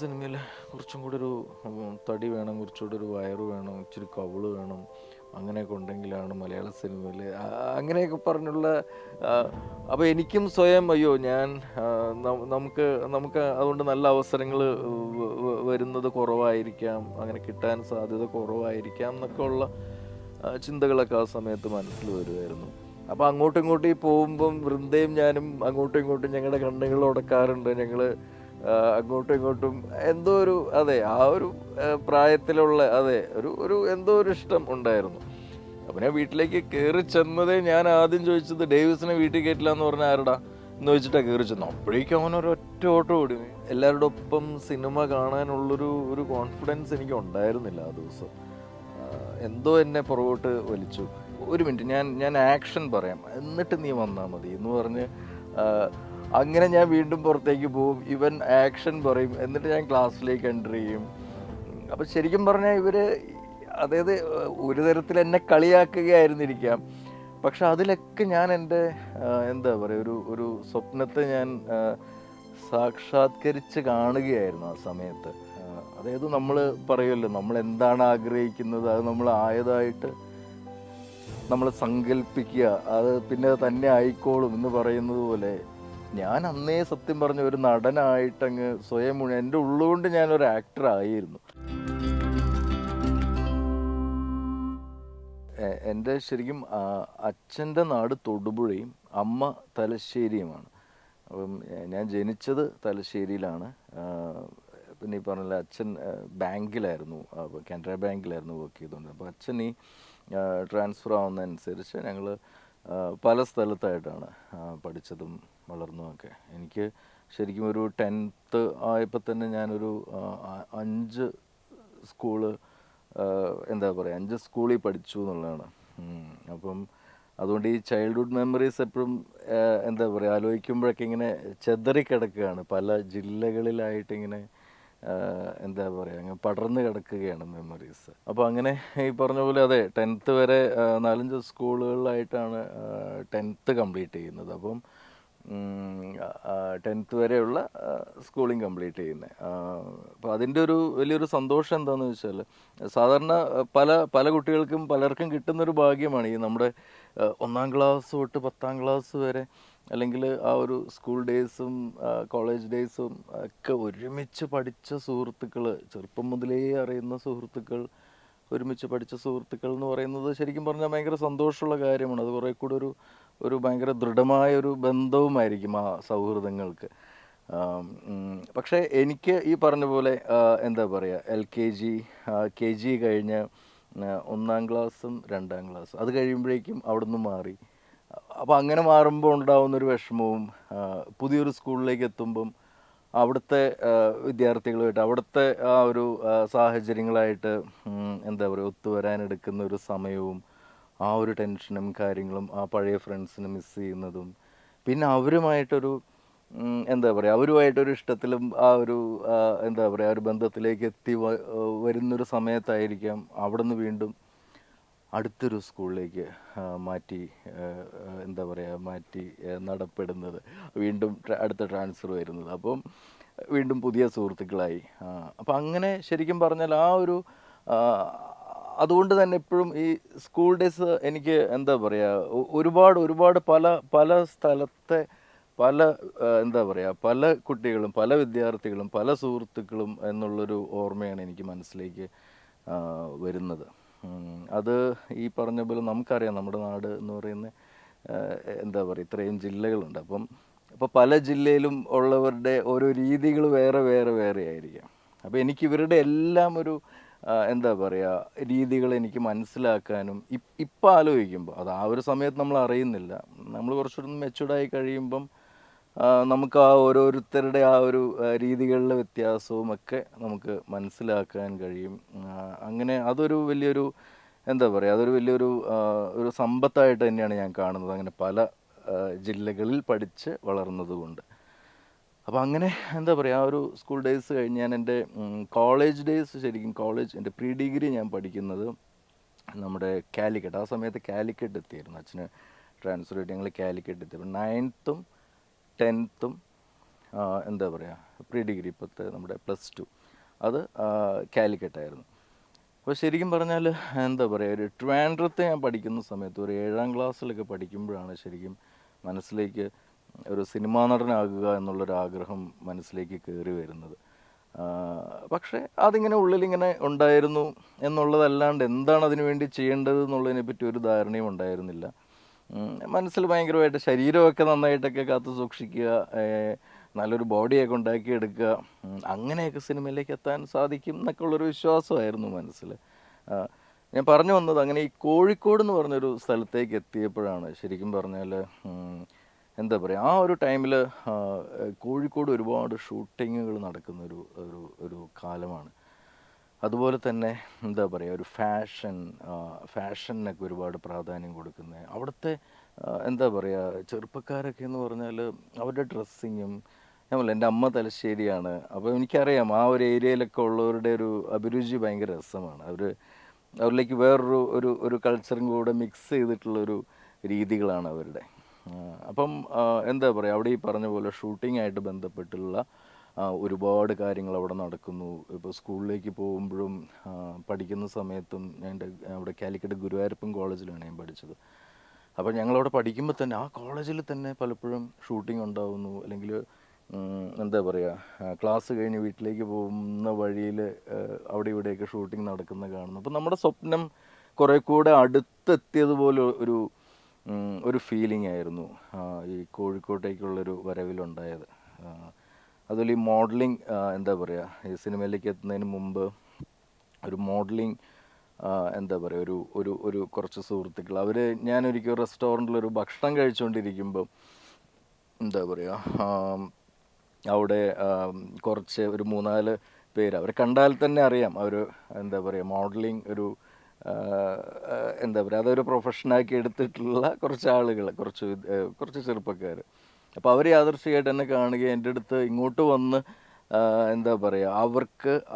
സിനിമയിൽ കുറച്ചും കൂടി ഒരു തടി വേണം, കുറച്ചുകൂടി ഒരു വയറ് വേണം, ഇച്ചിരി കവിള് വേണം, അങ്ങനെയൊക്കെ ഉണ്ടെങ്കിലാണ് മലയാള സിനിമയിൽ അങ്ങനെയൊക്കെ പറഞ്ഞുള്ള അപ്പോൾ എനിക്കും സ്വയം അയ്യോ ഞാൻ നമുക്ക് നമുക്ക് അതുകൊണ്ട് നല്ല അവസരങ്ങൾ വരുന്നത് കുറവായിരിക്കാം, അങ്ങനെ കിട്ടാൻ സാധ്യത കുറവായിരിക്കാം എന്നൊക്കെ ഉള്ള ചിന്തകളൊക്കെ ആ സമയത്ത് മനസ്സിൽ വരുമായിരുന്നു. അപ്പോൾ അങ്ങോട്ടും ഇങ്ങോട്ടും ഈ പോകുമ്പം വൃന്ദയും ഞാനും അങ്ങോട്ടും ഇങ്ങോട്ടും ഞങ്ങളുടെ കണ്ണുകൾ ഉടക്കാറുണ്ട്. ഞങ്ങൾ അങ്ങോട്ടും ഇങ്ങോട്ടും എന്തോ ഒരു അതെ ആ ഒരു പ്രായത്തിലുള്ള അതെ ഒരു ഒരു എന്തോ ഒരു ഇഷ്ടം ഉണ്ടായിരുന്നു. അപ്പം ഞാൻ വീട്ടിലേക്ക് കയറി ചെന്നതേ ഞാൻ ആദ്യം ചോദിച്ചത് ഡേവിസിനെ വീട്ടിൽ കയറ്റില്ല എന്ന് പറഞ്ഞാൽ ആരടാ എന്ന് ചോദിച്ചിട്ടാണ് കയറി ചെന്നു. അപ്പോഴേക്കും അവനൊരൊറ്റ ഓട്ടം ഓടി. എല്ലാവരുടെ ഒപ്പം സിനിമ കാണാനുള്ളൊരു കോൺഫിഡൻസ് എനിക്ക് ഉണ്ടായിരുന്നില്ല ആ ദിവസം. എന്തോ എന്നെ പുറകോട്ട് വലിച്ചു. ഒരു മിനിറ്റ് ഞാൻ ആക്ഷൻ പറയാം, എന്നിട്ട് നീ വന്നാൽ മതി എന്ന് പറഞ്ഞ് അങ്ങനെ ഞാൻ വീണ്ടും പുറത്തേക്ക് പോവും. ഇവൻ ആക്ഷൻ പറയും, എന്നിട്ട് ഞാൻ ക്ലാസ്സിലേക്ക് എൻ്റർ ചെയ്യും. അപ്പം ശരിക്കും പറഞ്ഞാൽ ഇവർ അതായത് ഒരു തരത്തിൽ എന്നെ കളിയാക്കുകയായിരുന്നിരിക്കാം, പക്ഷെ അതിലൊക്കെ ഞാൻ എൻ്റെ എന്താ പറയുക ഒരു സ്വപ്നത്തെ ഞാൻ സാക്ഷാത്കരിച്ച് കാണുകയായിരുന്നു ആ സമയത്ത്. അതായത് നമ്മൾ പറയുമല്ലോ, നമ്മൾ എന്താണ് ആഗ്രഹിക്കുന്നത് അത് നമ്മൾ ആയതായിട്ട് നമ്മൾ സങ്കല്പിക്കുക, അത് പിന്നെ തന്നെ ആയിക്കോളും എന്ന് പറയുന്നത് പോലെ ഞാൻ അന്നേ സത്യം പറഞ്ഞ ഒരു നടനായിട്ടങ്ങ് സ്വയം എൻ്റെ ഉള്ളുകൊണ്ട് ഞാനൊരു ആക്ടറായിരുന്നു. എൻ്റെ ശരിക്കും അച്ഛൻ്റെ നാട് തൊടുപുഴയും അമ്മ തലശ്ശേരിയുമാണ്. അപ്പം ഞാൻ ജനിച്ചത് തലശ്ശേരിയിലാണ്. പിന്നെ ഈ പറഞ്ഞ അച്ഛൻ ബാങ്കിലായിരുന്നു, കാനറ ബാങ്കിലായിരുന്നു വർക്ക് ചെയ്തുകൊണ്ട്. അപ്പോൾ അച്ഛൻ ഈ ട്രാൻസ്ഫർ ആവുന്നതനുസരിച്ച് ഞങ്ങൾ പല സ്ഥലത്തായിട്ടാണ് പഠിച്ചതും വളർന്നതുമൊക്കെ. എനിക്ക് ശരിക്കും ഒരു 10th ആയപ്പോൾ തന്നെ ഞാനൊരു 5 സ്കൂള് എന്താ പറയുക 5 സ്കൂളിൽ പഠിച്ചു എന്നുള്ളതാണ്. അപ്പം അതുകൊണ്ട് ഈ ചൈൽഡ്ഹുഡ് മെമ്മറീസ് എപ്പോഴും എന്താ പറയുക ആലോചിക്കുമ്പോഴൊക്കെ ഇങ്ങനെ ചെതറിക്കിടക്കുകയാണ്, പല ജില്ലകളിലായിട്ടിങ്ങനെ എന്താ പറയുക അങ്ങ് പടർന്ന് കിടക്കുകയാണ് മെമ്മറീസ്. അപ്പോൾ അങ്ങനെ ഈ പറഞ്ഞ പോലെ അതെ 10th വരെ 4-5 സ്കൂളുകളിലായിട്ടാണ് 10th കംപ്ലീറ്റ് ചെയ്യുന്നത്. അപ്പം 10th വരെയുള്ള സ്കൂളിങ് കംപ്ലീറ്റ് ചെയ്യുന്നത്. അപ്പോൾ അതിൻ്റെ ഒരു വലിയൊരു സന്തോഷം എന്താണെന്ന് വെച്ചാൽ സാധാരണ പല കുട്ടികൾക്കും പലർക്കും കിട്ടുന്നൊരു ഭാഗ്യമാണ് ഈ നമ്മുടെ 1ാം ക്ലാസ് തൊട്ട് 10ാം ക്ലാസ് വരെ, അല്ലെങ്കിൽ ആ ഒരു സ്കൂൾ ഡേയ്സും കോളേജ് ഡേയ്സും ഒക്കെ ഒരുമിച്ച് പഠിച്ച സുഹൃത്തുക്കൾ, ചെറുപ്പം മുതലേ അറിയുന്ന സുഹൃത്തുക്കൾ, ഒരുമിച്ച് പഠിച്ച സുഹൃത്തുക്കൾ എന്ന് പറയുന്നത് ശരിക്കും പറഞ്ഞാൽ ഭയങ്കര സന്തോഷമുള്ള കാര്യമാണ്. അത് കുറേ കൂടെ ഒരു ഭയങ്കര ദൃഢമായൊരു ബന്ധവുമായിരിക്കും ആ സൗഹൃദങ്ങൾക്ക്. പക്ഷേ എനിക്ക് ഈ പറഞ്ഞ പോലെ എന്താ പറയുക KG കഴിഞ്ഞ് 1ാം ക്ലാസ്സും 2ാം ക്ലാസ്സും അത് കഴിയുമ്പോഴേക്കും അവിടെ നിന്ന് മാറി. അപ്പോൾ അങ്ങനെ മാറുമ്പോൾ ഉണ്ടാകുന്നൊരു വിഷമവും പുതിയൊരു സ്കൂളിലേക്ക് എത്തുമ്പം അവിടുത്തെ വിദ്യാർത്ഥികളുമായിട്ട് അവിടുത്തെ ആ ഒരു സാഹചര്യങ്ങളായിട്ട് എന്താ പറയുക ഒത്തുവരാനെടുക്കുന്ന ഒരു സമയവും ആ ഒരു ടെൻഷനും കാര്യങ്ങളും, ആ പഴയ ഫ്രണ്ട്സിനെ മിസ് ചെയ്യുന്നതും, പിന്നെ അവരുമായിട്ടൊരു എന്താ പറയുക അവരുമായിട്ടൊരു ഇഷ്ടത്തിലും ആ ഒരു എന്താ പറയുക ഒരു ബന്ധത്തിലേക്ക് വരുന്നൊരു സമയത്തായിരിക്കാം അവിടെ നിന്ന് വീണ്ടും അടുത്തൊരു സ്കൂളിലേക്ക് എന്താ പറയുക മാറ്റി നടപ്പെടുന്നത്, വീണ്ടും അടുത്ത ട്രാൻസ്ഫർ വരുന്നത്. അപ്പം വീണ്ടും പുതിയ സുഹൃത്തുക്കളായി. അപ്പം അങ്ങനെ ശരിക്കും പറഞ്ഞാൽ ആ ഒരു അതുകൊണ്ട് തന്നെ എപ്പോഴും ഈ സ്കൂൾ ഡേയ്സ് എനിക്ക് എന്താ പറയുക ഒരുപാട് പല സ്ഥലത്തെ പല എന്താ പറയുക പല കുട്ടികളും പല വിദ്യാർത്ഥികളും പല സുഹൃത്തുക്കളും എന്നുള്ളൊരു ഓർമ്മയാണ് എനിക്ക് മനസ്സിലേക്ക് വരുന്നത്. അത് ഈ പറഞ്ഞ പോലെ നമുക്കറിയാം നമ്മുടെ നാട് എന്ന് പറയുന്ന എന്താ പറയുക ഇത്രയും ജില്ലകളുണ്ട്. അപ്പോൾ പല ജില്ലയിലും ഉള്ളവരുടെ ഓരോ രീതികൾ വേറെ ആയിരിക്കാം. അപ്പോൾ എനിക്ക് ഇവരുടെ എല്ലാം ഒരു എന്താ പറയുക രീതികൾ എനിക്ക് മനസ്സിലാക്കാനും ഇപ്പം ആലോചിക്കുമ്പോൾ അത് ആ ഒരു സമയത്ത് നമ്മൾ അറിയുന്നില്ല. നമ്മൾ കുറച്ചുകൂടി മെച്യൂർഡായി കഴിയുമ്പം നമുക്ക് ആ ഓരോരുത്തരുടെ ആ ഒരു രീതികളിലെ വ്യത്യാസവും ഒക്കെ നമുക്ക് മനസ്സിലാക്കാൻ കഴിയും. അങ്ങനെ അതൊരു വലിയൊരു എന്താ പറയുക അതൊരു വലിയൊരു ഒരു സമ്പത്തായിട്ട് തന്നെയാണ് ഞാൻ കാണുന്നത്, അങ്ങനെ പല ജില്ലകളിൽ പഠിച്ച് വളർന്നതുകൊണ്ട്. അപ്പോൾ അങ്ങനെ എന്താ പറയുക ആ ഒരു സ്കൂൾ ഡേയ്സ് കഴിഞ്ഞ് ഞാൻ എൻ്റെ കോളേജ് ഡേയ്സ് ശരിക്കും എൻ്റെ പ്രീ ഡിഗ്രി ഞാൻ പഠിക്കുന്നത് നമ്മുടെ കാലിക്കറ്റ്. ആ സമയത്ത് കാലിക്കറ്റ് എത്തിയായിരുന്നു, അച്ഛന് ട്രാൻസ്ഫർ ആയിട്ട് ഞങ്ങൾ കാലിക്കറ്റ് എത്തിയപ്പോൾ 9th 10th എന്താ പറയുക പ്രീ ഡിഗ്രി ഇപ്പോഴത്തെ നമ്മുടെ +2 അത് കാലിക്കറ്റായിരുന്നു. അപ്പോൾ ശരിക്കും പറഞ്ഞാൽ എന്താ പറയുക ഒരു ട്രിവാൻഡ്രത്ത് ഞാൻ പഠിക്കുന്ന സമയത്ത് ഒരു 7ാം ക്ലാസ്സിലൊക്കെ പഠിക്കുമ്പോഴാണ് ശരിക്കും മനസ്സിലേക്ക് ഒരു സിനിമാ നടനാകുക എന്നുള്ളൊരാഗ്രഹം മനസ്സിലേക്ക് കയറി വരുന്നത്. പക്ഷേ അതിങ്ങനെ ഉള്ളിലിങ്ങനെ ഉണ്ടായിരുന്നു എന്നുള്ളതല്ലാണ്ട് എന്താണ് അതിനു വേണ്ടി ചെയ്യേണ്ടത് എന്നുള്ളതിനെ പറ്റി ഒരു ധാരണയും ഉണ്ടായിരുന്നില്ല. മനസ്സിൽ ഭയങ്കരമായിട്ട് ശരീരമൊക്കെ നന്നായിട്ടൊക്കെ കാത്തു സൂക്ഷിക്കുക, നല്ലൊരു ബോഡിയൊക്കെ ഉണ്ടാക്കിയെടുക്കുക, അങ്ങനെയൊക്കെ സിനിമയിലേക്ക് എത്താൻ സാധിക്കും എന്നൊക്കെ ഉള്ളൊരു വിശ്വാസമായിരുന്നു മനസ്സിൽ. ഞാൻ പറഞ്ഞു വന്നത് അങ്ങനെ ഈ കോഴിക്കോട് എന്ന് പറഞ്ഞൊരു സ്ഥലത്തേക്ക് എത്തിയപ്പോഴാണ് ശരിക്കും പറഞ്ഞാൽ എന്താ പറയുക ആ ഒരു ടൈമിൽ കോഴിക്കോട് ഒരുപാട് ഷൂട്ടിങ്ങുകൾ നടക്കുന്ന ഒരു ഒരു ഒരു കാലമാണ്. അതുപോലെ തന്നെ എന്താ പറയുക ഒരു ഫാഷനൊക്കെ ഒരുപാട് പ്രാധാന്യം കൊടുക്കുന്നത് അവിടുത്തെ എന്താ പറയുക ചെറുപ്പക്കാരൊക്കെ എന്ന് പറഞ്ഞാൽ അവരുടെ ഡ്രസ്സിങ്ങും ഞാൻ പറഞ്ഞില്ല എൻ്റെ അമ്മ തലശ്ശേരിയാണ്. അപ്പോൾ എനിക്കറിയാം ആ ഒരു ഏരിയയിലൊക്കെ ഉള്ളവരുടെ ഒരു അഭിരുചി ഭയങ്കര രസമാണ്. അവരിലേക്ക് വേറൊരു ഒരു ഒരു കൾച്ചറും കൂടെ മിക്സ് ചെയ്തിട്ടുള്ളൊരു രീതികളാണ് അവരുടെ. അപ്പം എന്താ പറയുക അവിടെ ഈ പറഞ്ഞ പോലെ ഷൂട്ടിങ്ങായിട്ട് ബന്ധപ്പെട്ടുള്ള ഒരുപാട് കാര്യങ്ങൾ അവിടെ നടക്കുന്നു. ഇപ്പോൾ സ്കൂളിലേക്ക് പോകുമ്പോഴും പഠിക്കുന്ന സമയത്തും അവിടെ കാലിക്കറ്റ് ഗുരുവായൂരപ്പൻ കോളേജിലാണ് ഞാൻ പഠിച്ചത്. അപ്പോൾ ഞങ്ങളവിടെ പഠിക്കുമ്പോൾ തന്നെ ആ കോളേജിൽ തന്നെ പലപ്പോഴും ഷൂട്ടിംഗ് ഉണ്ടാവുന്നു. അല്ലെങ്കിൽ എന്താ പറയുക ക്ലാസ് കഴിഞ്ഞ് വീട്ടിലേക്ക് പോകുന്ന വഴിയിൽ അവിടെ ഇവിടെയൊക്കെ ഷൂട്ടിംഗ് നടക്കുന്ന കാണുന്നു. അപ്പോൾ നമ്മുടെ സ്വപ്നം കുറേ കൂടെ അടുത്തെത്തിയതുപോലെ ഒരു ഫീലിംഗ് ആയിരുന്നു ഈ കോഴിക്കോട്ടേക്കുള്ളൊരു വരവിലുണ്ടായത്. അതുപോലെ ഈ മോഡലിംഗ് എന്താ പറയുക ഈ സിനിമയിലേക്ക് എത്തുന്നതിന് മുമ്പ് ഒരു മോഡലിംഗ് എന്താ പറയുക ഒരു ഒരു ഒരു കുറച്ച് സുഹൃത്തുക്കൾ ഞാനൊരിക്കൽ റെസ്റ്റോറൻറ്റിലൊരു ഭക്ഷണം കഴിച്ചുകൊണ്ടിരിക്കുമ്പോൾ എന്താ പറയുക അവിടെ കുറച്ച് ഒരു 3-4 പേര് അവരെ കണ്ടാൽ തന്നെ അറിയാം അവർ എന്താ പറയുക മോഡലിംഗ് എന്താ പറയുക അതൊരു പ്രൊഫഷനാക്കി എടുത്തിട്ടുള്ള കുറച്ച് ആളുകൾ, കുറച്ച് ചെറുപ്പക്കാർ. അപ്പോൾ അവർ യാദൃശ്ചികമായിട്ട് എന്നെ കാണുകയും എൻ്റെ അടുത്ത് ഇങ്ങോട്ട് വന്ന് എന്താ പറയുക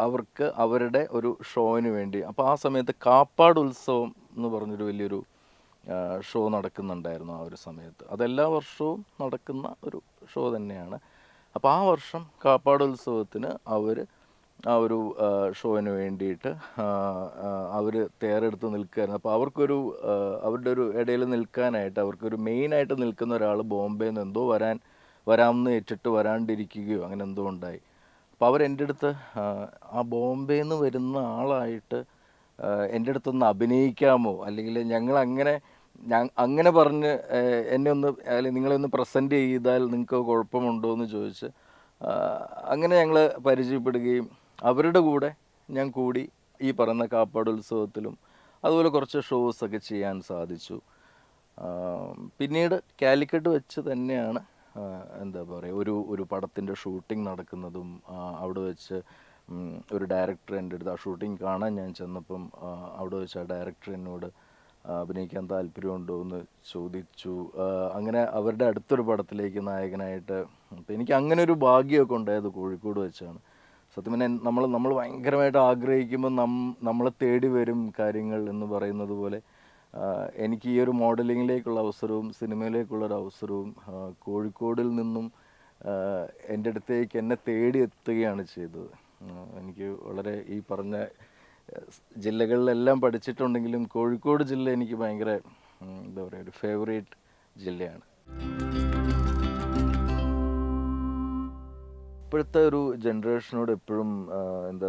അവർക്ക് അവരുടെ ഒരു ഷോയിന് വേണ്ടി അപ്പോൾ ആ സമയത്ത് കാപ്പാട് ഉത്സവം എന്ന് പറഞ്ഞൊരു വലിയൊരു ഷോ നടക്കുന്നുണ്ടായിരുന്നു ആ ഒരു സമയത്ത്. അതെല്ലാ വർഷവും നടക്കുന്ന ഒരു ഷോ തന്നെയാണ്. അപ്പോൾ ആ വർഷം കാപ്പാട് ഉത്സവത്തിന് ആ ഒരു ഷോയിന് വേണ്ടിയിട്ട് അവർ തയ്യാറെടുത്ത് നിൽക്കുകയായിരുന്നു. അപ്പോൾ അവരുടെ ഒരു ഇടയിൽ നിൽക്കാനായിട്ട് അവർക്കൊരു മെയിനായിട്ട് നിൽക്കുന്ന ഒരാൾ ബോംബെയിൽ നിന്ന് എന്തോ വരാമെന്ന് ഏറ്റിട്ട് വരാണ്ടിരിക്കുകയോ അങ്ങനെ എന്തോ ഉണ്ടായി. അപ്പോൾ അവരെൻ്റെ അടുത്ത് ആ ബോംബെയിൽ നിന്ന് വരുന്ന ആളായിട്ട് എൻ്റെ അടുത്തൊന്ന് അഭിനയിക്കാമോ, അല്ലെങ്കിൽ അങ്ങനെ പറഞ്ഞ് എന്നെ ഒന്ന് അല്ലെങ്കിൽ നിങ്ങളെ ഒന്ന് പ്രസൻറ്റ് ചെയ്താൽ നിങ്ങൾക്ക് കുഴപ്പമുണ്ടോ എന്ന് ചോദിച്ച് അങ്ങനെ ഞങ്ങൾ പരിചയപ്പെടുകയും അവരുടെ കൂടെ ഞാൻ കൂടി ഈ പറയുന്ന കാപ്പാട് ഉത്സവത്തിലും അതുപോലെ കുറച്ച് ഷോസൊക്കെ ചെയ്യാൻ സാധിച്ചു. പിന്നീട് കാലിക്കറ്റ് വെച്ച് തന്നെയാണ് എന്താ പറയുക ഒരു പടത്തിൻ്റെ ഷൂട്ടിംഗ് നടക്കുന്നതും അവിടെ വെച്ച് ഒരു ഡയറക്ടർ എൻ്റെ അടുത്ത് ആ ഷൂട്ടിംഗ് കാണാൻ ഞാൻ ചെന്നപ്പം അവിടെ വെച്ച് ആ ഡയറക്ടർ എന്നോട് അഭിനയിക്കാൻ താല്പര്യമുണ്ടോ എന്ന് ചോദിച്ചു. അങ്ങനെ അവരുടെ അടുത്തൊരു പടത്തിലേക്ക് നായകനായിട്ട് അപ്പം എനിക്ക് അങ്ങനെ ഒരു ഭാഗ്യമൊക്കെ ഉണ്ടായത് കോഴിക്കോട് വെച്ചാണ്. സത്യം പറഞ്ഞാൽ നമ്മൾ ഭയങ്കരമായിട്ട് ആഗ്രഹിക്കുമ്പോൾ നമ്മളെ തേടി വരും കാര്യങ്ങൾ എന്ന് പറയുന്നത് പോലെ എനിക്ക് ഈ ഒരു മോഡലിങ്ങിലേക്കുള്ള അവസരവും സിനിമയിലേക്കുള്ളൊരു അവസരവും കോഴിക്കോടിൽ നിന്നും എൻ്റെ അടുത്തേക്ക് എന്നെ തേടി എത്തുകയാണ് ചെയ്തത്. എനിക്ക് വളരെ ഈ പറഞ്ഞ ജില്ലകളിലെല്ലാം പഠിച്ചിട്ടുണ്ടെങ്കിലും കോഴിക്കോട് ജില്ല എനിക്ക് ഭയങ്കര എന്താ പറയുക ഒരു ഫേവറേറ്റ് ജില്ലയാണ്. ഇപ്പോഴത്തെ ഒരു ജനറേഷനോട് എപ്പോഴും എന്താ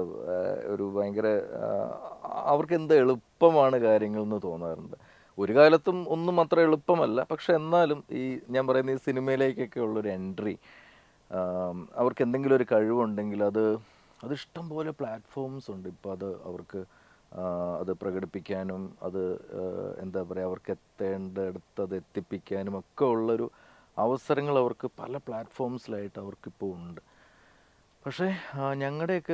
ഒരു ഭയങ്കര അവർക്ക് എന്താ എളുപ്പമാണ് കാര്യങ്ങൾ എന്ന് തോന്നാറുണ്ട്. ഒരു കാലത്തും ഒന്നും അത്ര എളുപ്പമല്ല, പക്ഷെ എന്നാലും ഈ ഞാൻ പറയുന്ന ഈ സിനിമയിലേക്കൊക്കെ ഉള്ളൊരു എൻട്രി അവർക്ക് എന്തെങ്കിലും ഒരു കഴിവുണ്ടെങ്കിൽ അത് ഇഷ്ടം പോലെ പ്ലാറ്റ്ഫോംസ് ഉണ്ട്. ഇപ്പോൾ അവർക്ക് അത് പ്രകടിപ്പിക്കാനും എന്താ പറയുക അവർക്ക് എത്തേണ്ടടുത്ത് അത് എത്തിപ്പിക്കാനും ഒക്കെ ഉള്ളൊരു അവസരങ്ങൾ അവർക്ക് പല പ്ലാറ്റ്ഫോംസിലായിട്ട് അവർക്കിപ്പോൾ ഉണ്ട്. പക്ഷേ ഞങ്ങളുടെയൊക്കെ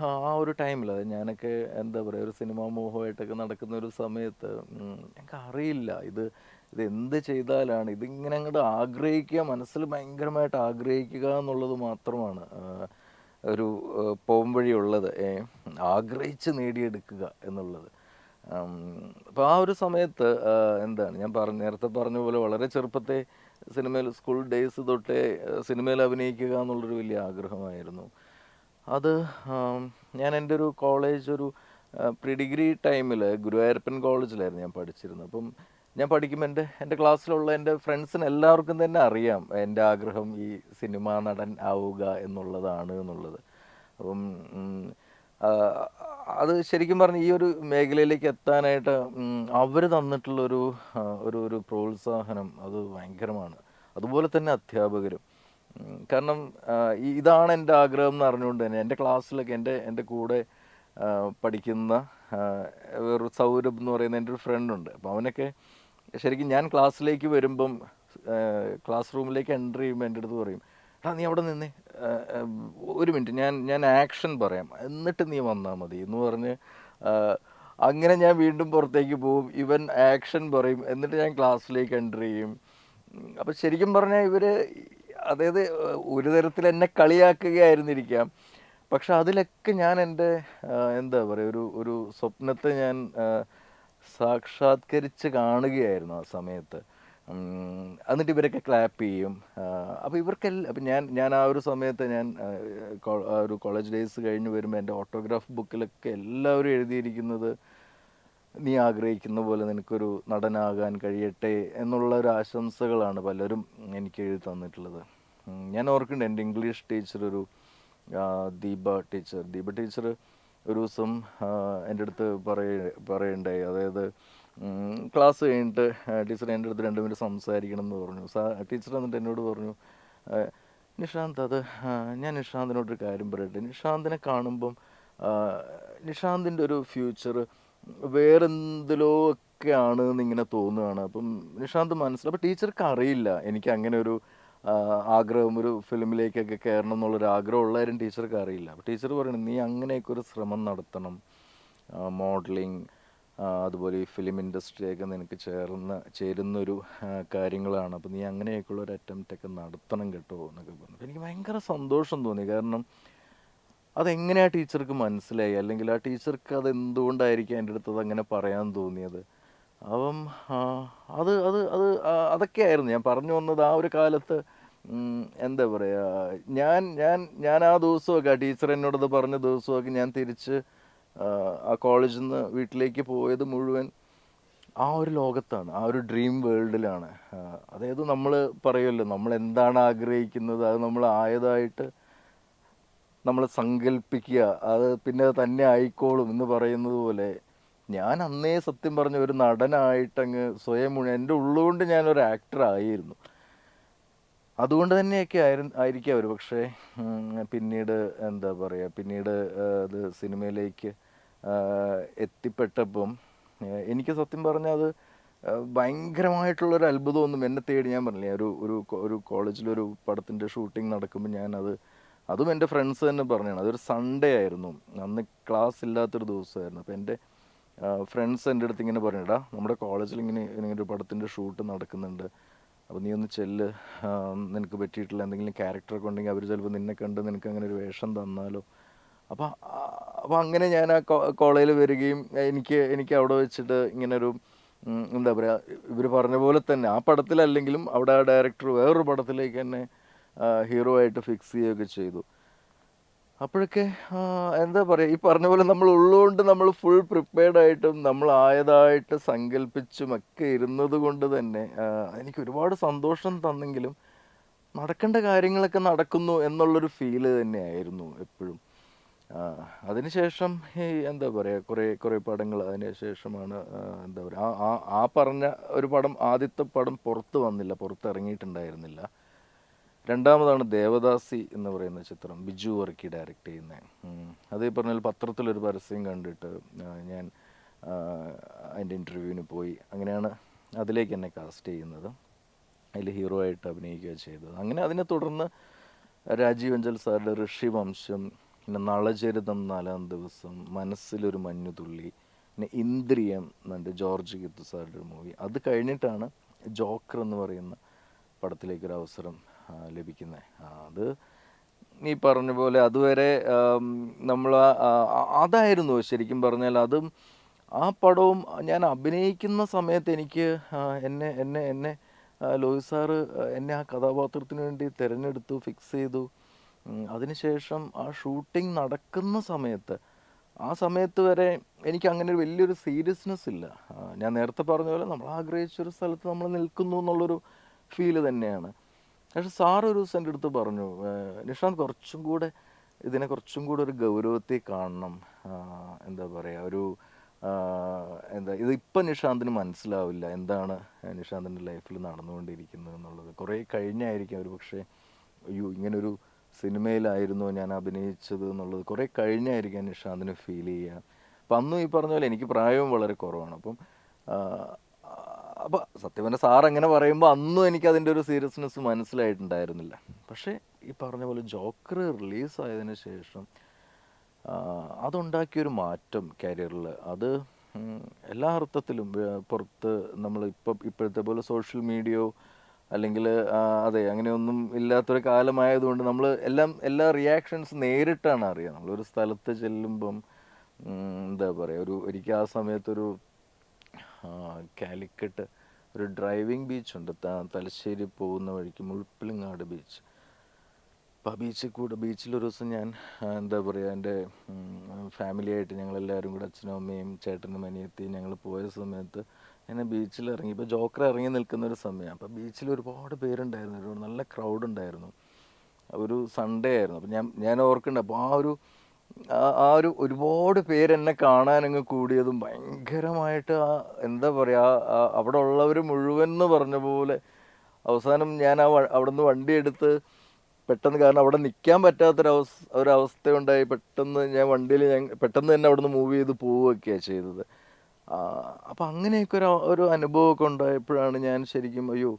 ആ ഒരു ടൈമിൽ ഞാനൊക്കെ എന്താ പറയുക ഒരു സിനിമാ മോഹമായിട്ടൊക്കെ നടക്കുന്ന ഒരു സമയത്ത് ഞങ്ങൾക്ക് അറിയില്ല ഇത് എന്ത് ചെയ്താലാണ് ഇതിങ്ങനെ അങ്ങോട്ട് ആഗ്രഹിക്കുക, മനസ്സിൽ ഭയങ്കരമായിട്ട് ആഗ്രഹിക്കുക എന്നുള്ളത് മാത്രമാണ് ഒരു പോംവഴിയുള്ളത്, ആഗ്രഹിച്ച് നേടിയെടുക്കുക എന്നുള്ളത്. അപ്പോൾ ആ ഒരു സമയത്ത് എന്താണ് ഞാൻ നേരത്തെ പറഞ്ഞ പോലെ വളരെ ചെറുപ്പത്തെ സിനിമയിൽ സ്കൂൾ ഡേയ്സ് തൊട്ടേ സിനിമയിൽ അഭിനയിക്കുക എന്നുള്ളൊരു വലിയ ആഗ്രഹമായിരുന്നു. അത് ഞാൻ എൻ്റെ ഒരു കോളേജ് ഒരു പ്രീ ഡിഗ്രി ടൈമിൽ ഗുരുവായൂരപ്പൻ കോളേജിലായിരുന്നു ഞാൻ പഠിച്ചിരുന്നത്. അപ്പം ഞാൻ പഠിക്കുമ്പോൾ എൻ്റെ ക്ലാസ്സിലുള്ള എൻ്റെ ഫ്രണ്ട്സിന് എല്ലാവർക്കും തന്നെ അറിയാം എൻ്റെ ആഗ്രഹം ഈ സിനിമാ നടൻ ആവുക എന്നുള്ളതാണ് എന്നുള്ളത്. അപ്പം ആ, അത് ശരിക്കും പറഞ്ഞ ഈ ഒരു മേഖലയിലേക്ക് എത്താനായിട്ട് അവർ തന്നിട്ടുള്ളൊരു ഒരു പ്രോത്സാഹനം അത് ഭയങ്കരമാണ്. അതുപോലെ തന്നെ അധ്യാപകരും. കാരണം ഇതാണ് എൻ്റെ ആഗ്രഹം എന്ന് അറിഞ്ഞുകൊണ്ട് തന്നെ എൻ്റെ ക്ലാസ്സിലൊക്കെ എൻ്റെ കൂടെ പഠിക്കുന്ന ആ, വേറൊരു സൗരഭ് എന്ന് പറയുന്ന എൻ്റെ ഒരു ഫ്രണ്ടുണ്ട്. അപ്പോൾ അവനൊക്കെ ശരിക്കും ഞാൻ ക്ലാസ്സിലേക്ക് വരുമ്പം ക്ലാസ് റൂമിലേക്ക് എൻ്റർ ചെയ്യുമ്പോൾ എൻ്റെ അടുത്ത് പറയും, എടാ നീ അവിടെ നിന്നേ, ഒരു മിനിറ്റ് ഞാൻ ആക്ഷൻ പറയാം എന്നിട്ട് നീ വന്നാൽ മതി എന്ന് പറഞ്ഞ് ആ, അങ്ങനെ ഞാൻ വീണ്ടും പുറത്തേക്ക് പോവും. ഇവൻ ആക്ഷൻ പറയും എന്നിട്ട് ഞാൻ ക്ലാസ്സിലേക്ക് എൻ്റർ ചെയ്യും. അപ്പം ശരിക്കും പറഞ്ഞാൽ ഇവർ അതായത് ഒരു തരത്തിൽ എന്നെ കളിയാക്കുകയായിരുന്നിരിക്കാം. പക്ഷെ അതിലൊക്കെ ഞാൻ എൻ്റെ എന്താ പറയുക ഒരു സ്വപ്നത്തെ ഞാൻ സാക്ഷാത്കരിച്ച് കാണുകയായിരുന്നു ആ സമയത്ത്. എന്നിട്ട് ഇവരൊക്കെ ക്ലാപ്പ് ചെയ്യും. അപ്പോൾ ഇവർക്കെല്ലാം അപ്പം ഞാൻ ആ ഒരു സമയത്ത് ഞാൻ ആ ഒരു കോളേജ് ഡേയ്സ് കഴിഞ്ഞ് വരുമ്പോൾ എൻ്റെ ഓട്ടോഗ്രാഫ് ബുക്കിലൊക്കെ എല്ലാവരും എഴുതിയിരിക്കുന്നത് നീ ആഗ്രഹിക്കുന്ന പോലെ നിനക്കൊരു നടനാകാൻ കഴിയട്ടെ എന്നുള്ള ഒരു ആശംസകളാണ് പലരും എനിക്ക് എഴുതി തന്നിട്ടുള്ളത്. ഞാൻ ഓർക്കുന്നുണ്ട് എൻ്റെ ഇംഗ്ലീഷ് ടീച്ചർ ഒരു ദീപ ടീച്ചർ ഒരു ദിവസം എൻ്റെ അടുത്ത് പറയുണ്ടായി. അതായത് ക്ലാസ് കഴിഞ്ഞിട്ട് ടീച്ചർ എൻ്റെ അടുത്ത് 2 മിനിറ്റ് സംസാരിക്കണം എന്ന് പറഞ്ഞു. ടീച്ചർ എന്നിട്ട് എന്നോട് പറഞ്ഞു, നിഷാന്ത് ഞാൻ നിഷാന്തിനോടൊരു കാര്യം പറയട്ടെ, നിഷാന്തിനെ കാണുമ്പം നിഷാന്തിൻ്റെ ഒരു ഫ്യൂച്ചർ വേറെന്തിലോ ഒക്കെയാണ് എന്നിങ്ങനെ തോന്നുകയാണ്. അപ്പം നിഷാന്ത് അപ്പം ടീച്ചർക്ക് അറിയില്ല എനിക്ക് അങ്ങനെ ഒരു ആഗ്രഹം ഒരു ഫിലിമിലേക്കൊക്കെ കയറണം എന്നുള്ളൊരു ആഗ്രഹം ഉള്ളവരും ടീച്ചർക്ക് അറിയില്ല. അപ്പോൾ ടീച്ചർ പറയണം, നീ അങ്ങനെയൊക്കെ ഒരു ശ്രമം നടത്തണം, മോഡലിങ് അതുപോലെ ഈ ഫിലിം ഇൻഡസ്ട്രിയൊക്കെ നിനക്ക് ചേരുന്നൊരു കാര്യങ്ങളാണ്. അപ്പോൾ നീ അങ്ങനെയൊക്കെയുള്ള ഒരു അറ്റംപ്റ്റൊക്കെ നടത്തണം കേട്ടോ എന്നൊക്കെ പറഞ്ഞു. എനിക്ക് ഭയങ്കര സന്തോഷം തോന്നി. കാരണം അതെങ്ങനെയാണ് ടീച്ചർക്ക് മനസ്സിലായി, അല്ലെങ്കിൽ ആ ടീച്ചർക്ക് അത് എന്തുകൊണ്ടായിരിക്കും എൻ്റെ അടുത്തത് അങ്ങനെ പറയാൻ തോന്നിയത്. അപ്പം അത് അത് അത് അതൊക്കെയായിരുന്നു ഞാൻ പറഞ്ഞു വന്നത്. ആ ഒരു കാലത്ത് എന്താ പറയുക, ഞാൻ ആ ദിവസമൊക്കെ ആ ടീച്ചർ എന്നോടത് പറഞ്ഞ ദിവസമൊക്കെ ഞാൻ തിരിച്ച് ആ കോളേജിൽ നിന്ന് വീട്ടിലേക്ക് പോയത് മുഴുവൻ ആ ഒരു ലോകത്താണ്, ആ ഒരു ഡ്രീം വേൾഡിലാണ്. അതായത് നമ്മൾ പറയുമല്ലോ, നമ്മൾ എന്താണ് ആഗ്രഹിക്കുന്നത് അത് നമ്മൾ ആയതായിട്ട് നമ്മൾ സങ്കല്പിക്കുക, അത് പിന്നെ തന്നെ ആയിക്കോളും എന്ന് പറയുന്നത് പോലെ ഞാൻ അന്നേ സത്യം പറഞ്ഞ ഒരു നടനായിട്ടങ്ങ് സ്വയം എൻ്റെ ഉള്ളുകൊണ്ട് ഞാനൊരു ആക്ടറായിരുന്നു. അതുകൊണ്ട് തന്നെയൊക്കെ ആയിരിക്കാം ഒരു പക്ഷേ പിന്നീട് എന്താ പറയുക, പിന്നീട് അത് സിനിമയിലേക്ക് എത്തിപ്പെട്ടപ്പം എനിക്ക് സത്യം പറഞ്ഞാൽ അത് ഭയങ്കരമായിട്ടുള്ളൊരു അത്ഭുതമൊന്നും എന്നെ തേടി. ഞാൻ പറഞ്ഞില്ലേ, ഒരു കോളേജിലൊരു പടത്തിൻ്റെ ഷൂട്ടിംഗ് നടക്കുമ്പോൾ അതും എൻ്റെ ഫ്രണ്ട്സ് തന്നെ പറഞ്ഞതാണ്. അതൊരു സൺഡേ ആയിരുന്നു, അന്ന് ക്ലാസ് ഇല്ലാത്തൊരു ദിവസമായിരുന്നു. അപ്പോൾ എൻ്റെ ഫ്രണ്ട്സ് എൻ്റെ അടുത്ത് ഇങ്ങനെ പറഞ്ഞിടാ, നമ്മുടെ കോളേജിൽ ഇങ്ങനെ ഒരു പടത്തിൻ്റെ ഷൂട്ട് നടക്കുന്നുണ്ട്, അപ്പോൾ നീ ഒന്ന് ചെല്ല്, നിനക്ക് പറ്റിയിട്ടുള്ള എന്തെങ്കിലും ക്യാരക്ടറൊക്കെ ഉണ്ടെങ്കിൽ അവർ ചിലപ്പോൾ നിന്നെ കണ്ട് നിനക്ക് അങ്ങനെ ഒരു വേഷം തന്നാലോ. അപ്പോൾ അപ്പോൾ അങ്ങനെ ഞാൻ ആ കോളേജിൽ വരികയും എനിക്ക് അവിടെ വെച്ചിട്ട് ഇങ്ങനൊരു എന്താ പറയുക, ഇവർ പറഞ്ഞ പോലെ തന്നെ ആ പടത്തിലല്ലെങ്കിലും അവിടെ ആ ഡയറക്ടർ വേറൊരു പടത്തിലേക്ക് എന്നെ ഹീറോ ആയിട്ട് ഫിക്സ് ചെയ്യുകയൊക്കെ ചെയ്തു. അപ്പോഴൊക്കെ എന്താ പറയുക, ഈ പറഞ്ഞ പോലെ നമ്മൾ ഉള്ളുകൊണ്ട് നമ്മൾ ഫുൾ പ്രിപ്പയർഡ് ആയിട്ടും നമ്മൾ ആയതായിട്ട് സങ്കല്പിച്ചും ഒക്കെ ഇരുന്നത് കൊണ്ട് തന്നെ എനിക്ക് ഒരുപാട് സന്തോഷം തന്നെങ്കിലും നടക്കേണ്ട കാര്യങ്ങളൊക്കെ നടക്കുന്നു എന്നുള്ളൊരു ഫീല് തന്നെയായിരുന്നു എപ്പോഴും. അതിനുശേഷം ഈ എന്താ പറയുക, കുറേ പടങ്ങൾ അതിന് ശേഷമാണ് എന്താ പറയുക, ആ പറഞ്ഞ ഒരു പടം, ആദ്യത്തെ പടം പുറത്തിറങ്ങിയിട്ടുണ്ടായിരുന്നില്ല. രണ്ടാമതാണ് ദേവദാസി എന്ന് പറയുന്ന ചിത്രം, ബിജു വർക്കി ഡയറക്റ്റ് ചെയ്യുന്നത്. അത് ഈ പറഞ്ഞാൽ പത്രത്തിലൊരു പരസ്യം കണ്ടിട്ട് ഞാൻ അതിൻ്റെ ഇൻ്റർവ്യൂവിന് പോയി. അങ്ങനെയാണ് അതിലേക്ക് എന്നെ കാസ്റ്റ് ചെയ്യുന്നത്, അതിൽ ഹീറോ ആയിട്ട് അഭിനയിക്കുക ചെയ്തത്. അങ്ങനെ അതിനെ തുടർന്ന് രാജീവ് അഞ്ചൽ സാറുടെ ഋഷിവംശം, പിന്നെ നളചരിതം 4-ാം ദിവസം, മനസ്സിലൊരു മഞ്ഞുതുള്ളി, പിന്നെ ഇന്ദ്രിയം എന്നുണ്ട് ജോർജ് ഗിത്തു സാറുടെ ഒരു മൂവി. അത് കഴിഞ്ഞിട്ടാണ് ജോക്കർ എന്ന് പറയുന്ന പടത്തിലേക്കൊരു അവസരം ലഭിക്കുന്നത്. അത് നീ പറഞ്ഞ പോലെ അതുവരെ നമ്മൾ അതായിരുന്നു ശരിക്കും പറഞ്ഞാൽ. അതും ആ പടവും ഞാൻ അഭിനയിക്കുന്ന സമയത്ത് എനിക്ക് എന്നെ എന്നെ എന്നെ ലോഹിത് സാറ് എന്നെ ആ കഥാപാത്രത്തിന് വേണ്ടി തിരഞ്ഞെടുത്തു, ഫിക്സ് ചെയ്തു. അതിനുശേഷം ആ ഷൂട്ടിംഗ് നടക്കുന്ന സമയത്ത്, ആ സമയത്ത് വരെ എനിക്ക് അങ്ങനെ ഒരു വലിയൊരു സീരിയസ്നെസ് ഇല്ല. ഞാൻ നേരത്തെ പറഞ്ഞ പോലെ നമ്മൾ ആഗ്രഹിച്ചൊരു സ്ഥലത്ത് നമ്മൾ നിൽക്കുന്നു എന്നുള്ളൊരു ഫീല് തന്നെയാണ്. പക്ഷെ സാറ് ഒരു ദിവസം എൻ്റെ അടുത്ത് പറഞ്ഞു, നിഷാന്ത് കുറച്ചും കൂടെ ഇതിനെ കുറച്ചും കൂടെ ഒരു ഗൗരവത്തിൽ കാണണം. എന്താ പറയുക, ഒരു എന്താ ഇതിപ്പം നിഷാന്തിന് മനസ്സിലാവില്ല എന്താണ് നിഷാന്തിൻ്റെ ലൈഫിൽ നടന്നുകൊണ്ടിരിക്കുന്നത് എന്നുള്ളത്. കുറേ കഴിഞ്ഞായിരിക്കും ഒരു പക്ഷേ അയ്യോ ഇങ്ങനൊരു സിനിമയിലായിരുന്നു ഞാൻ അഭിനയിച്ചത് എന്നുള്ളത് കുറേ കഴിഞ്ഞായിരിക്കാം നിഷാന്തിന് ഫീൽ ചെയ്യുക. അപ്പം അന്നും ഈ പറഞ്ഞ പോലെ എനിക്ക് പ്രായവും വളരെ കുറവാണ്. അപ്പം സത്യം പറഞ്ഞാൽ സാർ അങ്ങനെ പറയുമ്പോൾ അന്നും എനിക്ക് അതിൻ്റെ ഒരു സീരിയസ്നെസ് മനസ്സിലായിട്ടുണ്ടായിരുന്നില്ല. പക്ഷേ ഈ പറഞ്ഞ പോലെ ജോക്കർ റിലീസായതിനു ശേഷം അതുണ്ടാക്കിയൊരു മാറ്റം കരിയറിൽ, അത് എല്ലാ അർത്ഥത്തിലും പുറത്ത് നമ്മൾ ഇപ്പോഴത്തെ പോലെ സോഷ്യൽ മീഡിയയോ അല്ലെങ്കിൽ അതെ അങ്ങനെയൊന്നും ഇല്ലാത്തൊരു കാലമായതുകൊണ്ട് നമ്മൾ എല്ലാ റിയാക്ഷൻസ് നേരിട്ടാണ് അറിയുക. നമ്മളൊരു സ്ഥലത്ത് ചെല്ലുമ്പം എന്താ പറയുക, ഒരിക്കൽ ആ സമയത്തൊരു കാലിക്കറ്റ് ഒരു ഡ്രൈവിംഗ് ബീച്ചുണ്ട് തലശ്ശേരി പോകുന്ന വഴിക്ക്, മുൾപ്പിളിങ്ങാട് ബീച്ച്. അപ്പോൾ ആ ബീച്ചിലൊരു ദിവസം ഞാൻ എന്താ പറയുക എൻ്റെ ഫാമിലിയായിട്ട് ഞങ്ങളെല്ലാവരും കൂടെ അച്ഛനും അമ്മയും ചേട്ടനും അനിയത്തിയും ഞങ്ങൾ പോയ സമയത്ത് എന്നെ ബീച്ചിൽ ഇറങ്ങി, ഇപ്പോൾ ജോക്കർ ഇറങ്ങി നിൽക്കുന്നൊരു സമയം. അപ്പോൾ ബീച്ചിൽ ഒരുപാട് പേരുണ്ടായിരുന്നു, ഒരു നല്ല ക്രൗഡ് ഉണ്ടായിരുന്നു. ഒരു സൺഡേ ആയിരുന്നു. അപ്പോൾ ഞാൻ ഓർക്കുന്നുണ്ട്, അപ്പോൾ ആ ഒരു ഒരുപാട് പേരെന്നെ കാണാനങ്ങ് കൂടിയതും ഭയങ്കരമായിട്ട് എന്താ പറയുക, അവിടെ ഉള്ളവർ മുഴുവൻ എന്ന് പറഞ്ഞ പോലെ അവസാനം ഞാൻ അവിടുന്ന് വണ്ടി എടുത്ത് പെട്ടെന്ന്, കാരണം അവിടെ നിൽക്കാൻ ഒരവസ്ഥയുണ്ടായി, പെട്ടെന്ന് ഞാൻ പെട്ടെന്ന് തന്നെ അവിടുന്ന് മൂവ് ചെയ്ത് പോവുകയൊക്കെയാണ് ചെയ്തത്. അപ്പം അങ്ങനെയൊക്കെ ഒരു അനുഭവമൊക്കെ ഉണ്ടായപ്പോഴാണ് ഞാൻ ശരിക്കും അയ്യോ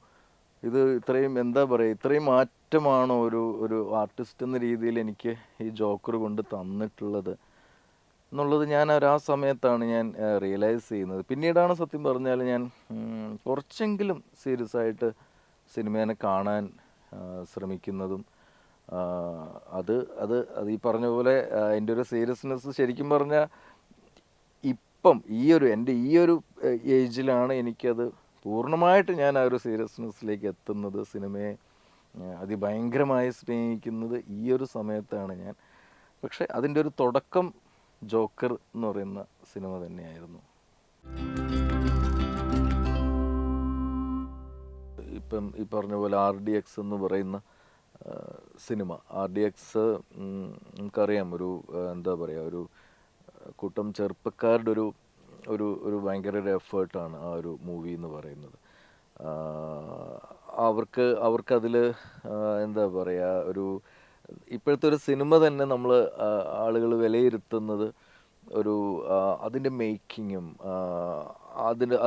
ഇത് ഇത്രയും എന്താ പറയുക, ഇത്രയും മാറ്റമാണോ ഒരു ആർട്ടിസ്റ്റ് എന്ന രീതിയിൽ എനിക്ക് ഈ ജോക്കർ കൊണ്ട് തന്നിട്ടുള്ളത് എന്നുള്ളത് ഞാൻ ആ സമയത്താണ് ഞാൻ റിയലൈസ് ചെയ്യുന്നത്. പിന്നീടാണ് സത്യം പറഞ്ഞാൽ ഞാൻ കുറച്ചെങ്കിലും സീരിയസ് ആയിട്ട് സിനിമേനെ കാണാൻ ശ്രമിക്കുന്നതും. അത് അത് അത് ഈ പറഞ്ഞ പോലെ എൻ്റെ ഒരു സീരിയസ്നെസ് ശരിക്കും പറഞ്ഞാൽ ഇപ്പം എൻ്റെ ഈ ഒരു ഏജിലാണ് എനിക്കത് പൂർണ്ണമായിട്ട് ഞാൻ ആ ഒരു സീരിയസ്നെസ്സിലേക്ക് എത്തുന്നത്. സിനിമയെ അതിഭയങ്കരമായി സ്നേഹിക്കുന്നത് ഈ ഒരു സമയത്താണ് ഞാൻ. പക്ഷെ അതിൻ്റെ ഒരു തുടക്കം ജോക്കർ എന്ന് പറയുന്ന സിനിമ തന്നെയായിരുന്നു. ഇപ്പം ഈ പറഞ്ഞ പോലെ RDX എന്ന് പറയുന്ന സിനിമ, RDX നമുക്കറിയാം, എന്താ പറയുക, ഒരു കൂട്ടം ചെറുപ്പക്കാരുടെ ഒരു ഭയങ്കര ഒരു എഫേർട്ടാണ് ആ ഒരു മൂവി എന്ന് പറയുന്നത്. അവർക്കതിൽ എന്താ പറയുക, ഇപ്പോഴത്തെ ഒരു സിനിമ തന്നെ നമ്മൾ ആളുകൾ വിലയിരുത്തുന്നത് അതിൻ്റെ മേക്കിങ്ങും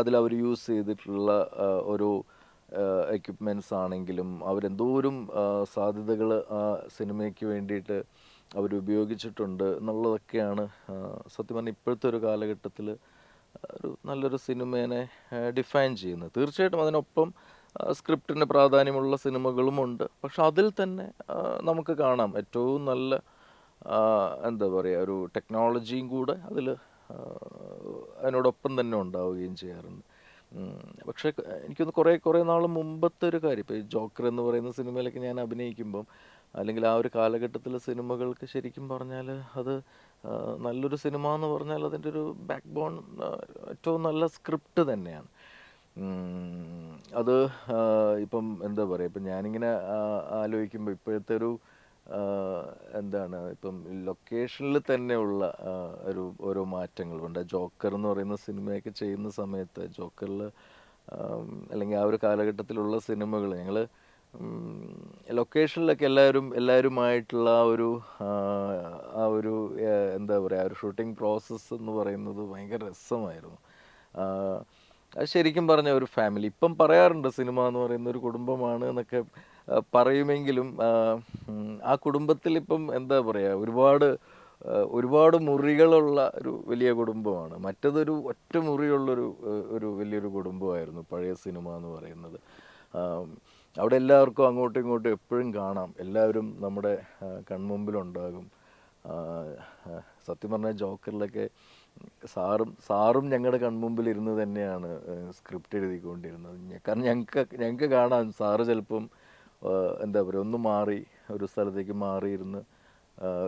അതിലവർ യൂസ് ചെയ്തിട്ടുള്ള ഒരു എക്യുപ്മെൻറ്റ്സ് ആണെങ്കിലും അവരെന്തോരം സാധ്യതകൾ സിനിമയ്ക്ക് വേണ്ടിയിട്ട് അവരുപയോഗിച്ചിട്ടുണ്ട് എന്നുള്ളതൊക്കെയാണ് സത്യം പറഞ്ഞാൽ ഇപ്പോഴത്തെ ഒരു കാലഘട്ടത്തിൽ നല്ലൊരു സിനിമേനെ ഡിഫൈൻ ചെയ്യുന്നത്. തീർച്ചയായിട്ടും അതിനൊപ്പം സ്ക്രിപ്റ്റിന് പ്രാധാന്യമുള്ള സിനിമകളുമുണ്ട്. പക്ഷെ അതിൽ തന്നെ നമുക്ക് കാണാം ഏറ്റവും നല്ല എന്താ പറയുക, ഒരു ടെക്നോളജിയും കൂടെ അതിനോടൊപ്പം തന്നെ ഉണ്ടാവുകയും ചെയ്യാറുണ്ട്. പക്ഷേ എനിക്കൊന്ന് കുറേ നാൾ മുമ്പത്തെ ഒരു കാര്യം, ഇപ്പോൾ ഈ ജോക്കർ എന്ന് പറയുന്ന സിനിമയിലൊക്കെ ഞാൻ അഭിനയിക്കുമ്പം, അല്ലെങ്കിൽ ആ ഒരു കാലഘട്ടത്തിലെ സിനിമകൾക്ക് ശരിക്കും പറഞ്ഞാൽ അത് നല്ലൊരു സിനിമ എന്ന് പറഞ്ഞാൽ അതിൻ്റെ ഒരു ബാക്ക് ബോൺ ഏറ്റവും നല്ല സ്ക്രിപ്റ്റ് തന്നെയാണ്. അത് ഇപ്പം എന്താ പറയുക, ഇപ്പം ഞാനിങ്ങനെ ആലോചിക്കുമ്പോൾ ഇപ്പോഴത്തെ എന്താണ്, ഇപ്പം ലൊക്കേഷനിൽ തന്നെയുള്ള ഓരോ മാറ്റങ്ങളുണ്ട്. ജോക്കർ എന്ന് പറയുന്ന സിനിമയൊക്കെ ചെയ്യുന്ന സമയത്ത് ജോക്കറിൽ അല്ലെങ്കിൽ ആ ഒരു കാലഘട്ടത്തിലുള്ള സിനിമകൾ ഞങ്ങൾ ലൊക്കേഷനിലൊക്കെ എല്ലാവരുമായിട്ടുള്ള ആ ഒരു എന്താ പറയുക, ഒരു ഷൂട്ടിംഗ് പ്രോസസ്സ് എന്ന് പറയുന്നത് ഭയങ്കര രസമായിരുന്നു. അത് ശരിക്കും പറഞ്ഞ ഒരു ഫാമിലി, ഇപ്പം പറയാറുണ്ട് സിനിമ എന്ന് പറയുന്ന ഒരു കുടുംബമാണ് എന്നൊക്കെ പറയുമെങ്കിലും ആ കുടുംബത്തിൽ ഇപ്പം എന്താ പറയുക, ഒരുപാട് മുറികളുള്ള ഒരു വലിയ കുടുംബമാണ്. മറ്റതൊരു ഒറ്റ മുറിയുള്ളൊരു വലിയൊരു കുടുംബമായിരുന്നു പഴയ സിനിമ എന്ന് പറയുന്നത്. അവിടെ എല്ലാവർക്കും അങ്ങോട്ടും ഇങ്ങോട്ടും എപ്പോഴും കാണാം, എല്ലാവരും നമ്മുടെ കൺമുമ്പിലുണ്ടാകും. സത്യം പറഞ്ഞാൽ ജോക്കറിലൊക്കെ സാറും ഞങ്ങളുടെ കൺമുമ്പിൽ ഇരുന്ന് തന്നെയാണ് സ്ക്രിപ്റ്റ് എഴുതിക്കൊണ്ടിരുന്നത്. കാരണം ഞങ്ങൾക്ക് കാണാം സാറ് ചിലപ്പം എന്താ പറയുക ഒന്ന് മാറി ഒരു സ്ഥലത്തേക്ക് മാറിയിരുന്ന്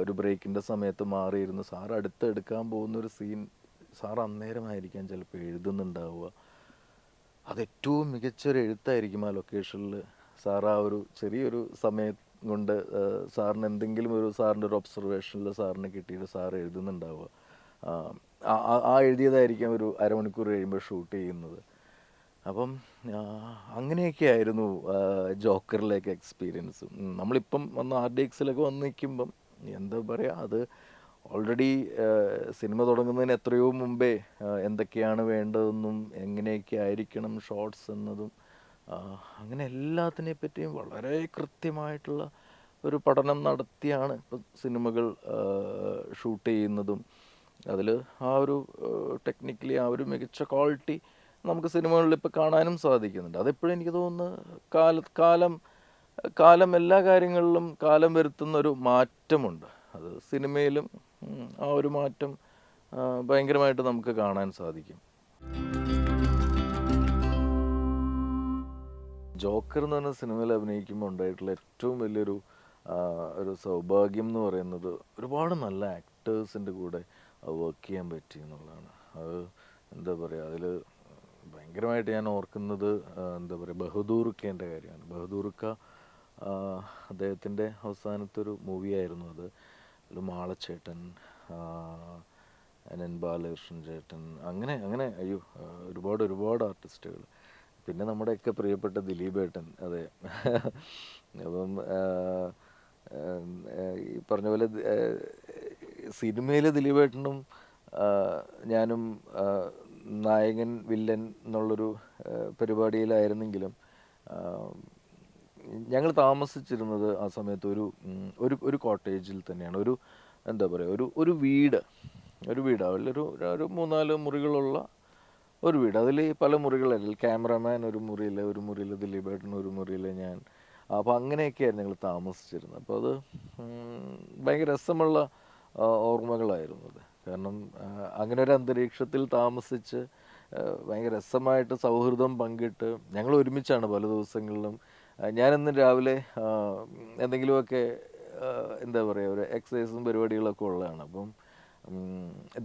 ഒരു ബ്രേക്കിൻ്റെ സമയത്ത് മാറിയിരുന്ന് സാർ അടുത്തെടുക്കാൻ പോകുന്നൊരു സീൻ സാർ അന്നേരമായിരിക്കാം ചിലപ്പോൾ എഴുതുന്നുണ്ടാവുക. അത് ഏറ്റവും മികച്ചൊരു എഴുത്തായിരിക്കും ആ ലൊക്കേഷനിൽ. സാർ ആ ഒരു ചെറിയൊരു സമയം കൊണ്ട് സാറിന് എന്തെങ്കിലും സാറിൻ്റെ ഒരു ഒബ്സർവേഷനിൽ സാറിന് കിട്ടിയിട്ട് സാർ എഴുതുന്നുണ്ടാവുക. ആ എഴുതിയതായിരിക്കാം ഒരു അരമണിക്കൂർ കഴിയുമ്പോൾ ഷൂട്ട് ചെയ്യുന്നത്. അപ്പം അങ്ങനെയൊക്കെ ആയിരുന്നു ജോക്കറിലേക്ക് എക്സ്പീരിയൻസ്. നമ്മളിപ്പം വന്ന് RDXലൊക്കെ വന്ന് നിൽക്കുമ്പം എന്താ പറയുക, അത് ഓൾറെഡി സിനിമ തുടങ്ങുന്നതിന് എത്രയോ മുമ്പേ എന്തൊക്കെയാണ് വേണ്ടതെന്നും എങ്ങനെയൊക്കെ ആയിരിക്കണം ഷോട്ട്സ് എന്നതും അങ്ങനെ എല്ലാത്തിനെ പറ്റിയും വളരെ കൃത്യമായിട്ടുള്ള ഒരു പഠനം നടത്തിയാണ് ഇപ്പം സിനിമകൾ ഷൂട്ട് ചെയ്യുന്നതും. അതിൽ ആ ഒരു ടെക്നിക്കലി ആ ഒരു മികച്ച ക്വാളിറ്റി നമുക്ക് സിനിമകളിൽ ഇപ്പോൾ കാണാനും സാധിക്കുന്നുണ്ട്. അതെപ്പോഴും എനിക്ക് തോന്നുന്നു കാലം എല്ലാ കാര്യങ്ങളിലും കാലം വരുത്തുന്ന ഒരു മാറ്റമുണ്ട്. അത് സിനിമയിലും ആ ഒരു മാറ്റം ഭയങ്കരമായിട്ട് നമുക്ക് കാണാൻ സാധിക്കും. ജോക്കർ എന്ന് പറഞ്ഞ സിനിമയിൽ അഭിനയിക്കുമ്പോൾ ഉണ്ടായിട്ടുള്ള ഏറ്റവും വലിയൊരു ഒരു സൗഭാഗ്യം എന്ന് പറയുന്നത് ഒരുപാട് നല്ല ആക്ടേഴ്സിൻ്റെ കൂടെ വർക്ക് ചെയ്യാൻ പറ്റി എന്നുള്ളതാണ്. അത് എന്താ പറയുക, അതിൽ ഭയങ്കരമായിട്ട് ഞാൻ ഓർക്കുന്നത് എന്താ പറയുക ബഹദൂർക്കേൻ്റെ കാര്യമാണ്. ബഹദൂർക്ക അദ്ദേഹത്തിൻ്റെ അവസാനത്തെ ഒരു മൂവിയായിരുന്നു അത്. അതിൽ മാളച്ചേട്ടൻ, NN ബാലകൃഷ്ണൻ ചേട്ടൻ, അങ്ങനെ അയ്യോ ഒരുപാട് ആർട്ടിസ്റ്റുകൾ. പിന്നെ നമ്മുടെയൊക്കെ പ്രിയപ്പെട്ട ദിലീപേട്ടൻ. അതെ. അപ്പം ഈ പറഞ്ഞ പോലെ സിനിമയിൽ ദിലീപേട്ടനും ഞാനും നായകൻ വില്ലൻ എന്നുള്ളൊരു പരിപാടിയിലായിരുന്നെങ്കിലും ഞങ്ങൾ താമസിച്ചിരുന്നത് ആ സമയത്ത് ഒരു കോട്ടേജിൽ തന്നെയാണ്. എന്താ പറയുക ഒരു വീട് അതിലൊരു 3-4 മുറികളുള്ള ഒരു വീട്. അതിൽ പല മുറികളല്ല, ക്യാമറമാൻ ഒരു മുറിയിൽ ദിലീപേട്ടൻ ഒരു മുറിയിൽ ഞാൻ. അപ്പോൾ അങ്ങനെയൊക്കെയായിരുന്നു ഞങ്ങൾ താമസിച്ചിരുന്നത്. അപ്പോൾ അത് ഭയങ്കര രസമുള്ള ഓർമ്മകളായിരുന്നു അത്. കാരണം അങ്ങനെ ഒരു അന്തരീക്ഷത്തിൽ താമസിച്ച് ഭയങ്കര രസമായിട്ട് സൗഹൃദം പങ്കിട്ട് ഞങ്ങൾ ഒരുമിച്ചാണ് പല ദിവസങ്ങളിലും. ഞാനെന്നും രാവിലെ എന്തെങ്കിലുമൊക്കെ എന്താ പറയുക ഒരു എക്സസൈസും പരിപാടികളൊക്കെ ഉള്ളതാണ്. അപ്പം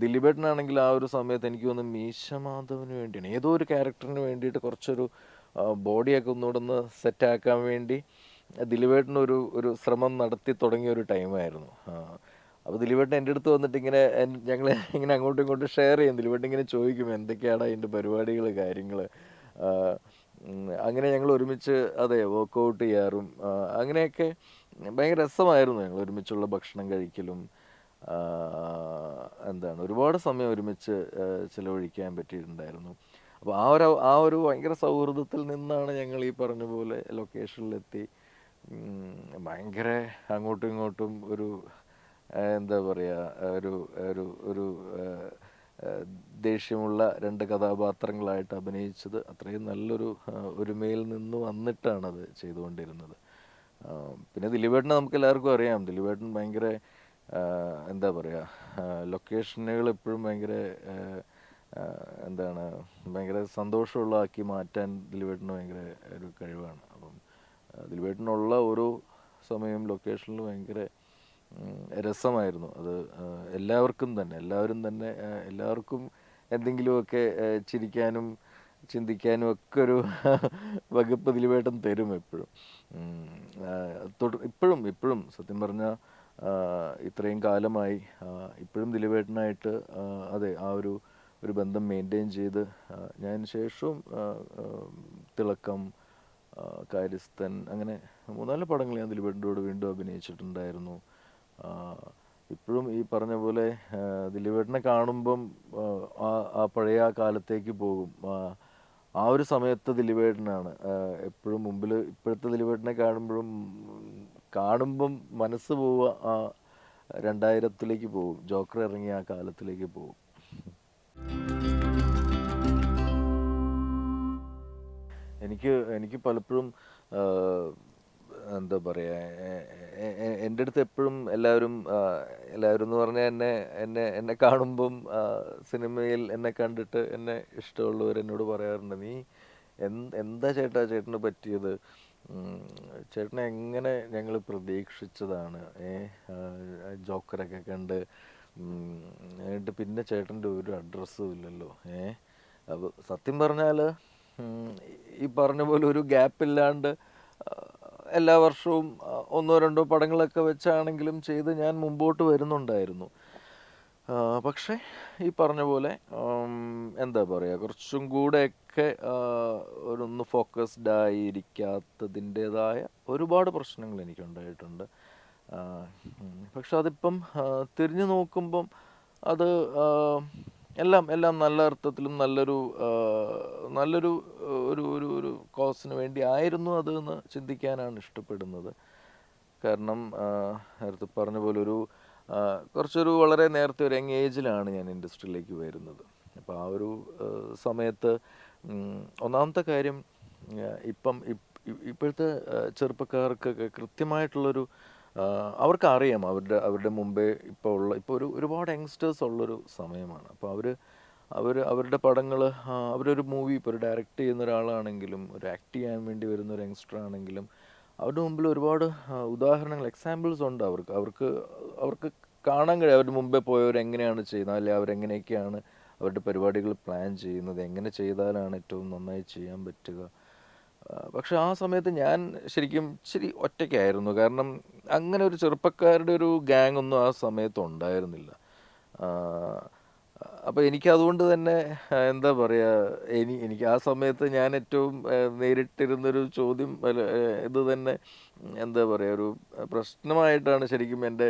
ദിലീപേട്ടനാണെങ്കിൽ ആ ഒരു സമയത്ത് എനിക്ക് തോന്നുന്നു മീശമാധവന് വേണ്ടിയാണ് ഏതോ ഒരു ക്യാരക്ടറിന് വേണ്ടിയിട്ട് കുറച്ചൊരു ബോഡിയൊക്കെ ഒന്നുകൂടെ ഒന്ന് സെറ്റാക്കാൻ വേണ്ടി ദിലീപേട്ടനൊരു ശ്രമം നടത്തി തുടങ്ങിയ ഒരു ടൈമായിരുന്നു. അപ്പോൾ ദിലീപേട്ടൻ എൻ്റെ അടുത്ത് വന്നിട്ട് ഞങ്ങൾ ഇങ്ങനെ അങ്ങോട്ടും ഇങ്ങോട്ടും ഷെയർ ചെയ്യും. ദിലീപേട്ടൻ ഇങ്ങനെ ചോദിക്കും എന്തൊക്കെയാണ് അതിൻ്റെ പരിപാടികൾ കാര്യങ്ങൾ. അങ്ങനെ ഞങ്ങൾ ഒരുമിച്ച് വർക്കൗട്ട് ചെയ്യാറും അങ്ങനെയൊക്കെ ഭയങ്കര രസമായിരുന്നു. ഞങ്ങൾ ഒരുമിച്ചുള്ള ഭക്ഷണം കഴിക്കലും ഒരുപാട് സമയം ഒരുമിച്ച് ചിലവഴിക്കാൻ പറ്റിയിട്ടുണ്ടായിരുന്നു. അപ്പോൾ ആ ഒരു ഭയങ്കര സൗഹൃദത്തിൽ നിന്നാണ് ഞങ്ങൾ ഈ പറഞ്ഞ പോലെ ലൊക്കേഷനിലെത്തി ഭയങ്കര അങ്ങോട്ടും ഇങ്ങോട്ടും എന്താ പറയുക ഒരു ദേഷ്യമുള്ള 2 കഥാപാത്രങ്ങളായിട്ട് അഭിനയിച്ചത് അത്രയും നല്ലൊരു ഒരുമയിൽ നിന്ന് വന്നിട്ടാണത് ചെയ്തുകൊണ്ടിരുന്നത്. പിന്നെ ദിലീപേട്ടനെ നമുക്ക് എല്ലാവർക്കും അറിയാം. ദിലീപേട്ടൻ ഭയങ്കര എന്താ പറയുക ലൊക്കേഷനുകൾ എപ്പോഴും ഭയങ്കര സന്തോഷമുള്ളതാക്കി മാറ്റാൻ ദിലീപേട്ടന് ഭയങ്കര ഒരു കഴിവാണ്. അപ്പം ദിലീപേട്ടനുള്ള ഓരോ സമയം ലൊക്കേഷനിൽ ഭയങ്കര രസമായിരുന്നു. അത് എല്ലാവർക്കും എന്തെങ്കിലുമൊക്കെ ചിരിക്കാനും ചിന്തിക്കാനും ഒക്കെ ഒരു വകുപ്പ് ദിലീപേട്ടൻ തരും എപ്പോഴും. ഇപ്പോഴും സത്യം പറഞ്ഞാൽ ഇത്രയും കാലമായി ഇപ്പോഴും ദിലീപേട്ടനായിട്ട് ആ ഒരു ബന്ധം മെയിൻറ്റെയിൻ ചെയ്ത് ഞാൻ ശേഷവും തിളക്കം, കാര്യസ്ഥൻ അങ്ങനെ 3-4 പടങ്ങൾ ഞാൻ ദിലീപേട്ടൻ്റെ കൂടെ വീണ്ടും അഭിനയിച്ചിട്ടുണ്ടായിരുന്നു. ഇപ്പോഴും ഈ പറഞ്ഞ പോലെ ദിലീപേട്ടനെ കാണുമ്പം ആ പഴയ കാലത്തേക്ക് പോകും. ആ ഒരു സമയത്ത് ദിലീപേട്ടനാണ് എപ്പോഴും മുമ്പിൽ. ഇപ്പോഴത്തെ ദിലീപേട്ടനെ കാണുമ്പം മനസ്സ് പോവുക 2000-ലേക്ക് പോകും. ജോക്കർ ഇറങ്ങിയ ആ കാലത്തിലേക്ക് പോകും. എനിക്ക് പലപ്പോഴും എന്താ പറയുക, എൻ്റെ അടുത്ത് എപ്പോഴും എല്ലാവരും എല്ലാവരും എന്ന് പറഞ്ഞാൽ എന്നെ കാണുമ്പം സിനിമയിൽ എന്നെ കണ്ടിട്ട് എന്നെ ഇഷ്ടമുള്ളവർ എന്നോട് പറയാറുണ്ട്, നീ എന്താ ചേട്ടാ ചേട്ടന് പറ്റിയത്, ഉം, ചേട്ടനെ എങ്ങനെ ഞങ്ങൾ പ്രതീക്ഷിച്ചതാണ്, ജോക്കറൊക്കെ കണ്ട്, എന്നിട്ട് പിന്നെ ചേട്ടൻ്റെ ഒരു അഡ്രസ്സും ഇല്ലല്ലോ. അപ്പോൾ സത്യം പറഞ്ഞാൽ ഈ പറഞ്ഞ പോലെ ഒരു ഗ്യാപ്പില്ലാണ്ട് എല്ലാ വർഷവും ഒന്നോ രണ്ടോ പടങ്ങളൊക്കെ വെച്ചാണെങ്കിലും ചെയ്ത് ഞാൻ മുമ്പോട്ട് വരുന്നുണ്ടായിരുന്നു. പക്ഷേ ഈ പറഞ്ഞ പോലെ എന്താ പറയുക, കുറച്ചും കൂടെയൊക്കെ ഒന്ന് ഫോക്കസ്ഡ് ആയിരിക്കാത്തതിൻ്റെതായ ഒരുപാട് പ്രശ്നങ്ങൾ എനിക്കുണ്ടായിട്ടുണ്ട്. പക്ഷെ അതിപ്പം തിരിഞ്ഞു നോക്കുമ്പം അത് എല്ലാം നല്ല അർത്ഥത്തിലും നല്ലൊരു ഒരു കോസിന് വേണ്ടി ആയിരുന്നു അത് എന്ന് ചിന്തിക്കാനാണ് ഇഷ്ടപ്പെടുന്നത്. കാരണം നേരത്തെ പറഞ്ഞ പോലെ കുറച്ചൊരു വളരെ നേരത്തെ ഒരു യങ് ഏജിലാണ് ഞാൻ ഇൻഡസ്ട്രിയിലേക്ക് വരുന്നത്. അപ്പോൾ ആ ഒരു സമയത്ത് ഒന്നാമത്തെ കാര്യം, ഇപ്പോഴത്തെ ചെറുപ്പക്കാർക്കൊക്കെ കൃത്യമായിട്ടുള്ളൊരു അവർക്കറിയാം അവരുടെ മുമ്പേ ഇപ്പോൾ ഒരുപാട് യങ്സ്റ്റേഴ്സ് ഉള്ളൊരു സമയമാണ്. അപ്പോൾ അവരുടെ പടങ്ങൾ, അവരൊരു മൂവി ഇപ്പോൾ ഒരു ഡയറക്റ്റ് ചെയ്യുന്ന ഒരാളാണെങ്കിലും ഒരു ആക്ട് ചെയ്യാൻ വേണ്ടി വരുന്ന ഒരു യങ്സ്റ്റർ ആണെങ്കിലും അവരുടെ മുമ്പിൽ ഒരുപാട് ഉദാഹരണങ്ങൾ, എക്സാമ്പിൾസ് ഉണ്ട്. അവർക്ക് കാണാൻ കഴിയും അവരുടെ മുമ്പേ പോയവർ എങ്ങനെയാണ് ചെയ്യുന്നത്, അല്ലെങ്കിൽ അവരെങ്ങനെയൊക്കെയാണ് അവരുടെ പരിപാടികൾ പ്ലാൻ ചെയ്യുന്നത്, എങ്ങനെ ചെയ്താലാണ് ഏറ്റവും നന്നായി ചെയ്യാൻ പറ്റുക. പക്ഷെ ആ സമയത്ത് ഞാൻ ശരിക്കും ഇച്ചിരി ഒറ്റയ്ക്കായിരുന്നു. കാരണം അങ്ങനെ ഒരു ചെറുപ്പക്കാരുടെ ഒരു ഗ്യാങ് ഒന്നും ആ സമയത്ത് ഉണ്ടായിരുന്നില്ല. അപ്പോൾ എനിക്കതുകൊണ്ട് തന്നെ എന്താ പറയുക, എനിക്ക് ആ സമയത്ത് ഞാൻ ഏറ്റവും നേരിട്ടിരുന്നൊരു ചോദ്യം ഇത് തന്നെ, എന്താ പറയുക, ഒരു പ്രശ്നമായിട്ടാണ് ശരിക്കും എൻ്റെ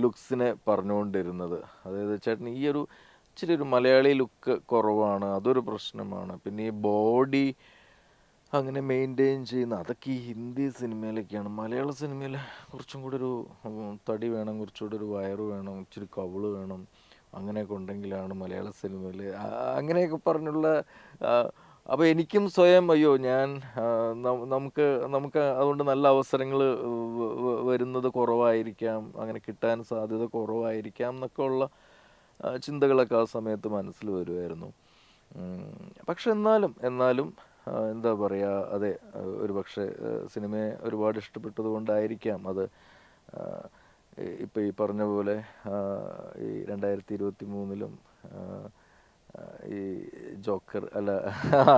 ലുക്സിനെ പറഞ്ഞുകൊണ്ടിരുന്നത്. അതായത് ചേട്ടൻ ഇച്ചിരി ഒരു മലയാളി ലുക്ക് കുറവാണ്, അതൊരു പ്രശ്നമാണ്. പിന്നെ ഈ ബോഡി അങ്ങനെ മെയിൻറ്റെയിൻ ചെയ്യുന്ന അതൊക്കെ ഈ ഹിന്ദി സിനിമയിലൊക്കെയാണ്. മലയാള സിനിമയിൽ കുറച്ചും കൂടെ ഒരു തടി വേണം, കുറച്ചുകൂടെ ഒരു വയറ് വേണം, ഇച്ചിരി കവിള് വേണം, അങ്ങനെയൊക്കെ ഉണ്ടെങ്കിലാണ് മലയാള സിനിമയിൽ അങ്ങനെയൊക്കെ പറഞ്ഞുള്ള. അപ്പോൾ എനിക്കും സ്വയം അയ്യോ ഞാൻ നമുക്ക് നമുക്ക് അതുകൊണ്ട് നല്ല അവസരങ്ങൾ വരുന്നത് കുറവായിരിക്കാം, അങ്ങനെ കിട്ടാൻ സാധ്യത കുറവായിരിക്കാം എന്നൊക്കെ ഉള്ള ചിന്തകളൊക്കെ ആ സമയത്ത് മനസ്സിൽ വരുമായിരുന്നു. പക്ഷെ എന്നാലും എന്താ പറയുക, അതെ, ഒരു പക്ഷേ സിനിമയെ ഒരുപാട് ഇഷ്ടപ്പെട്ടത് കൊണ്ടായിരിക്കാം അത് ഇപ്പോൾ ഈ പറഞ്ഞ പോലെ ഈ 2023 ഈ ജോക്കർ അല്ല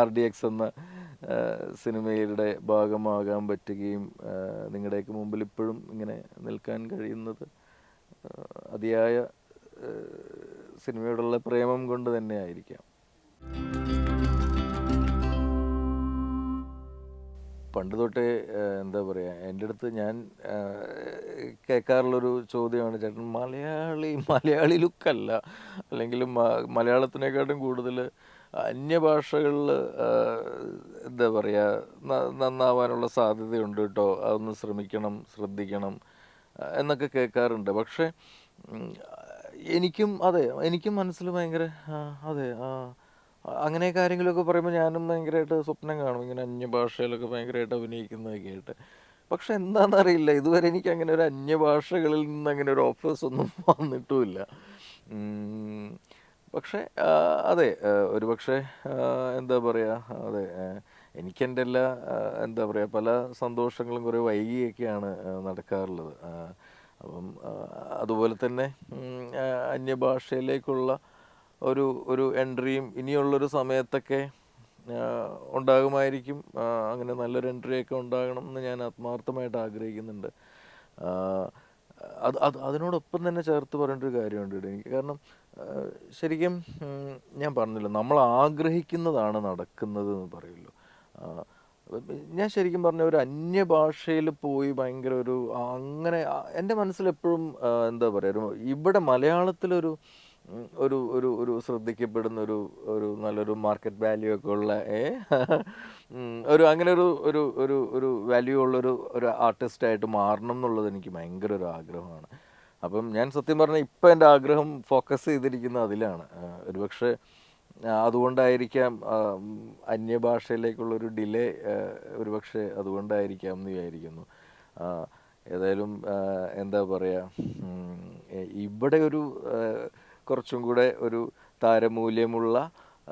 RDX എന്ന സിനിമയുടെ ഭാഗമാകാൻ പറ്റുകയും നിങ്ങളുടെയൊക്കെ മുമ്പിൽ ഇപ്പോഴും ഇങ്ങനെ നിൽക്കാൻ കഴിയുന്നത് അതിയായ സിനിമയോടുള്ള പ്രേമം കൊണ്ട് തന്നെ ആയിരിക്കാം. പണ്ട് തൊട്ടേ എന്താ പറയുക, എൻ്റെ അടുത്ത് ഞാൻ കേൾക്കാറുള്ളൊരു ചോദ്യമാണ്, ചേട്ടൻ മലയാളി ലുക്കല്ല, അല്ലെങ്കിൽ മലയാളത്തിനെക്കാട്ടും കൂടുതൽ അന്യഭാഷകളിൽ എന്താ പറയുക നന്നാവാനുള്ള സാധ്യതയുണ്ട് കേട്ടോ, അതൊന്ന് ശ്രദ്ധിക്കണം എന്നൊക്കെ കേൾക്കാറുണ്ട്. പക്ഷേ എനിക്കും മനസ്സിൽ ഭയങ്കര അതെ, അങ്ങനെ കാര്യങ്ങളൊക്കെ പറയുമ്പോൾ ഞാനും ഭയങ്കരമായിട്ട് സ്വപ്നം കാണും, ഇങ്ങനെ അന്യഭാഷയിലൊക്കെ ഭയങ്കരമായിട്ട് അഭിനയിക്കുന്നതൊക്കെ ആയിട്ട്. പക്ഷെ എന്താണെന്നറിയില്ല, ഇതുവരെ എനിക്ക് അങ്ങനെ ഒരു അന്യഭാഷകളിൽ നിന്ന് അങ്ങനെ ഒരു ഓഫേഴ്സ് ഒന്നും വന്നിട്ടുമില്ല. പക്ഷേ അതെ, ഒരു പക്ഷേ എന്താ പറയുക, അതെ, എനിക്കെൻ്റെ എല്ലാ എന്താ പറയുക പല സന്തോഷങ്ങളും കുറേ വൈകിയൊക്കെയാണ് നടക്കാറുള്ളത്. അപ്പം അതുപോലെ തന്നെ അന്യഭാഷയിലേക്കുള്ള ഒരു എൻട്രിയും ഇനിയുള്ളൊരു സമയത്തൊക്കെ ഉണ്ടാകുമായിരിക്കും. അങ്ങനെ നല്ലൊരു എൻട്രിയൊക്കെ ഉണ്ടാകണം എന്ന് ഞാൻ ആത്മാർത്ഥമായിട്ട് ആഗ്രഹിക്കുന്നുണ്ട്. അതിനോടൊപ്പം തന്നെ ചേർത്ത് പറയേണ്ട ഒരു കാര്യമുണ്ട് എനിക്ക്. കാരണം ശരിക്കും ഞാൻ പറഞ്ഞല്ലോ, നമ്മൾ ആഗ്രഹിക്കുന്നതാണ് നടക്കുന്നത് എന്ന് പറയുമല്ലോ. ഞാൻ ശരിക്കും പറഞ്ഞ ഒരു അന്യഭാഷയിൽ പോയി ഭയങ്കര അങ്ങനെ എൻ്റെ മനസ്സിലെപ്പോഴും എന്താ പറയുക, ഇവിടെ മലയാളത്തിലൊരു ഒരു ഒരു ഒരു ശ്രദ്ധിക്കപ്പെടുന്ന ഒരു നല്ലൊരു മാർക്കറ്റ് വാല്യൂ ഒക്കെ ഉള്ള അങ്ങനെ ഒരു വാല്യൂ ഉള്ളൊരു ആർട്ടിസ്റ്റായിട്ട് മാറണം എന്നുള്ളത് എനിക്ക് ഭയങ്കര ഒരു ആഗ്രഹമാണ്. അപ്പം ഞാൻ സത്യം പറഞ്ഞാൽ ഇപ്പം എൻ്റെ ആഗ്രഹം ഫോക്കസ് ചെയ്തിരിക്കുന്നത് അതിലാണ്. ഒരുപക്ഷെ അതുകൊണ്ടായിരിക്കാം അന്യഭാഷയിലേക്കുള്ളൊരു ഡിലേ ഒരുപക്ഷെ അതുകൊണ്ടായിരിക്കാം എന്ന് വിചാരിക്കുന്നു. ആ, ഏതായാലും എന്താ പറയുക, ഇവിടെ ഒരു കുറച്ചും കൂടെ ഒരു താരമൂല്യമുള്ള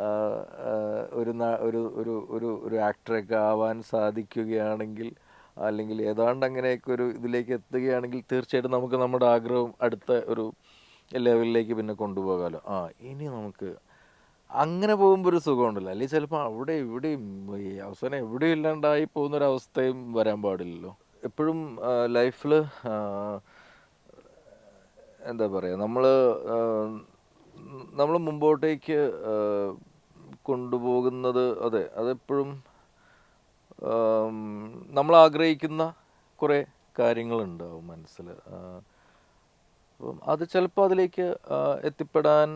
ആ, ആ, ഒരു ഒരു ഒരു ഒരു ആക്ടറൊക്കെ ആവാൻ സാധിക്കുകയാണെങ്കിൽ, അല്ലെങ്കിൽ ഏതാണ്ട് അങ്ങനെയൊക്കെ ഒരു ഇതിലേക്ക് എത്തുകയാണെങ്കിൽ തീർച്ചയായിട്ടും നമുക്ക് നമ്മുടെ ആഗ്രഹം അടുത്ത ഒരു ലെവലിലേക്ക് പിന്നെ കൊണ്ടുപോകാമല്ലോ. ഇനി നമുക്ക് അങ്ങനെ പോകുമ്പോൾ ഒരു സുഖമുണ്ടല്ലോ. അല്ലെങ്കിൽ ചിലപ്പോൾ അവിടെ ഇവിടെയും ഈ അവസാനം എവിടെയും ഇല്ലാണ്ടായി പോകുന്നൊരവസ്ഥയും വരാൻ പാടില്ലല്ലോ. എപ്പോഴും ലൈഫിൽ എന്താ പറയുക, നമ്മൾ മുമ്പോട്ടേക്ക് കൊണ്ടുപോകുന്നത്, അതെ, അതെപ്പോഴും നമ്മൾ ആഗ്രഹിക്കുന്ന കുറേ കാര്യങ്ങളുണ്ടാവും മനസ്സിൽ. അപ്പം അത് ചിലപ്പോൾ അതിലേക്ക് എത്തിപ്പെടാൻ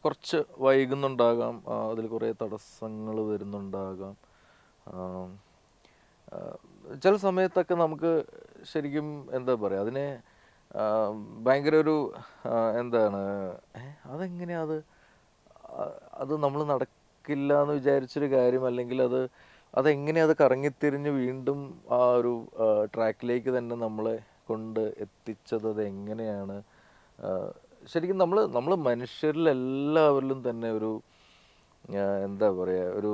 കുറച്ച് വൈകുന്നുണ്ടാകാം, അതിൽ കുറേ തടസ്സങ്ങൾ വരുന്നുണ്ടാകാം. ആം, ആ, ചില സമയത്തൊക്കെ നമുക്ക് ശരിക്കും എന്താ പറയുക, അതിനെ ഭയങ്കര ഒരു എന്താണ്, അതെങ്ങനെയാ അത് നമ്മൾ നടക്കില്ല എന്ന് വിചാരിച്ചൊരു കാര്യം, അല്ലെങ്കിൽ അതെങ്ങനെയാ അത് കറങ്ങിത്തിരിഞ്ഞ് വീണ്ടും ആ ഒരു ട്രാക്കിലേക്ക് തന്നെ നമ്മളെ കൊണ്ട് എത്തിച്ചത്, അത് എങ്ങനെയാണ്. ശരിക്കും നമ്മൾ മനുഷ്യരിലെല്ലാവരിലും തന്നെ ഒരു എന്താ പറയുക,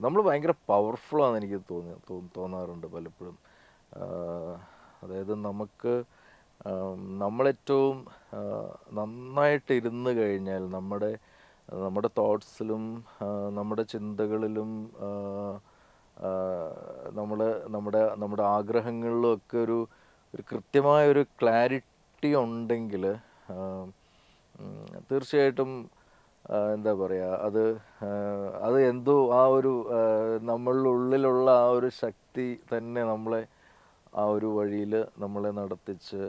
നമ്മൾ ഭയങ്കര പവർഫുള്ളാണെന്ന് എനിക്ക് തോന്നാറുണ്ട് പലപ്പോഴും. അതായത് നമ്മളേറ്റവും നന്നായിട്ട് ഇരുന്ന് കഴിഞ്ഞാൽ നമ്മുടെ തോട്ട്സിലും നമ്മുടെ ചിന്തകളിലും നമ്മുടെ ആഗ്രഹങ്ങളിലും ഒക്കെ ഒരു കൃത്യമായ ഒരു ക്ലാരിറ്റി ഉണ്ടെങ്കിൽ തീർച്ചയായിട്ടും എന്താ പറയുക, അത് എന്തോ ആ ഒരു നമ്മളുടെ ഉള്ളിലുള്ള ആ ഒരു ശക്തി തന്നെ നമ്മളെ ആ ഒരു വഴിയിൽ നമ്മളെ നടത്തിച്ച്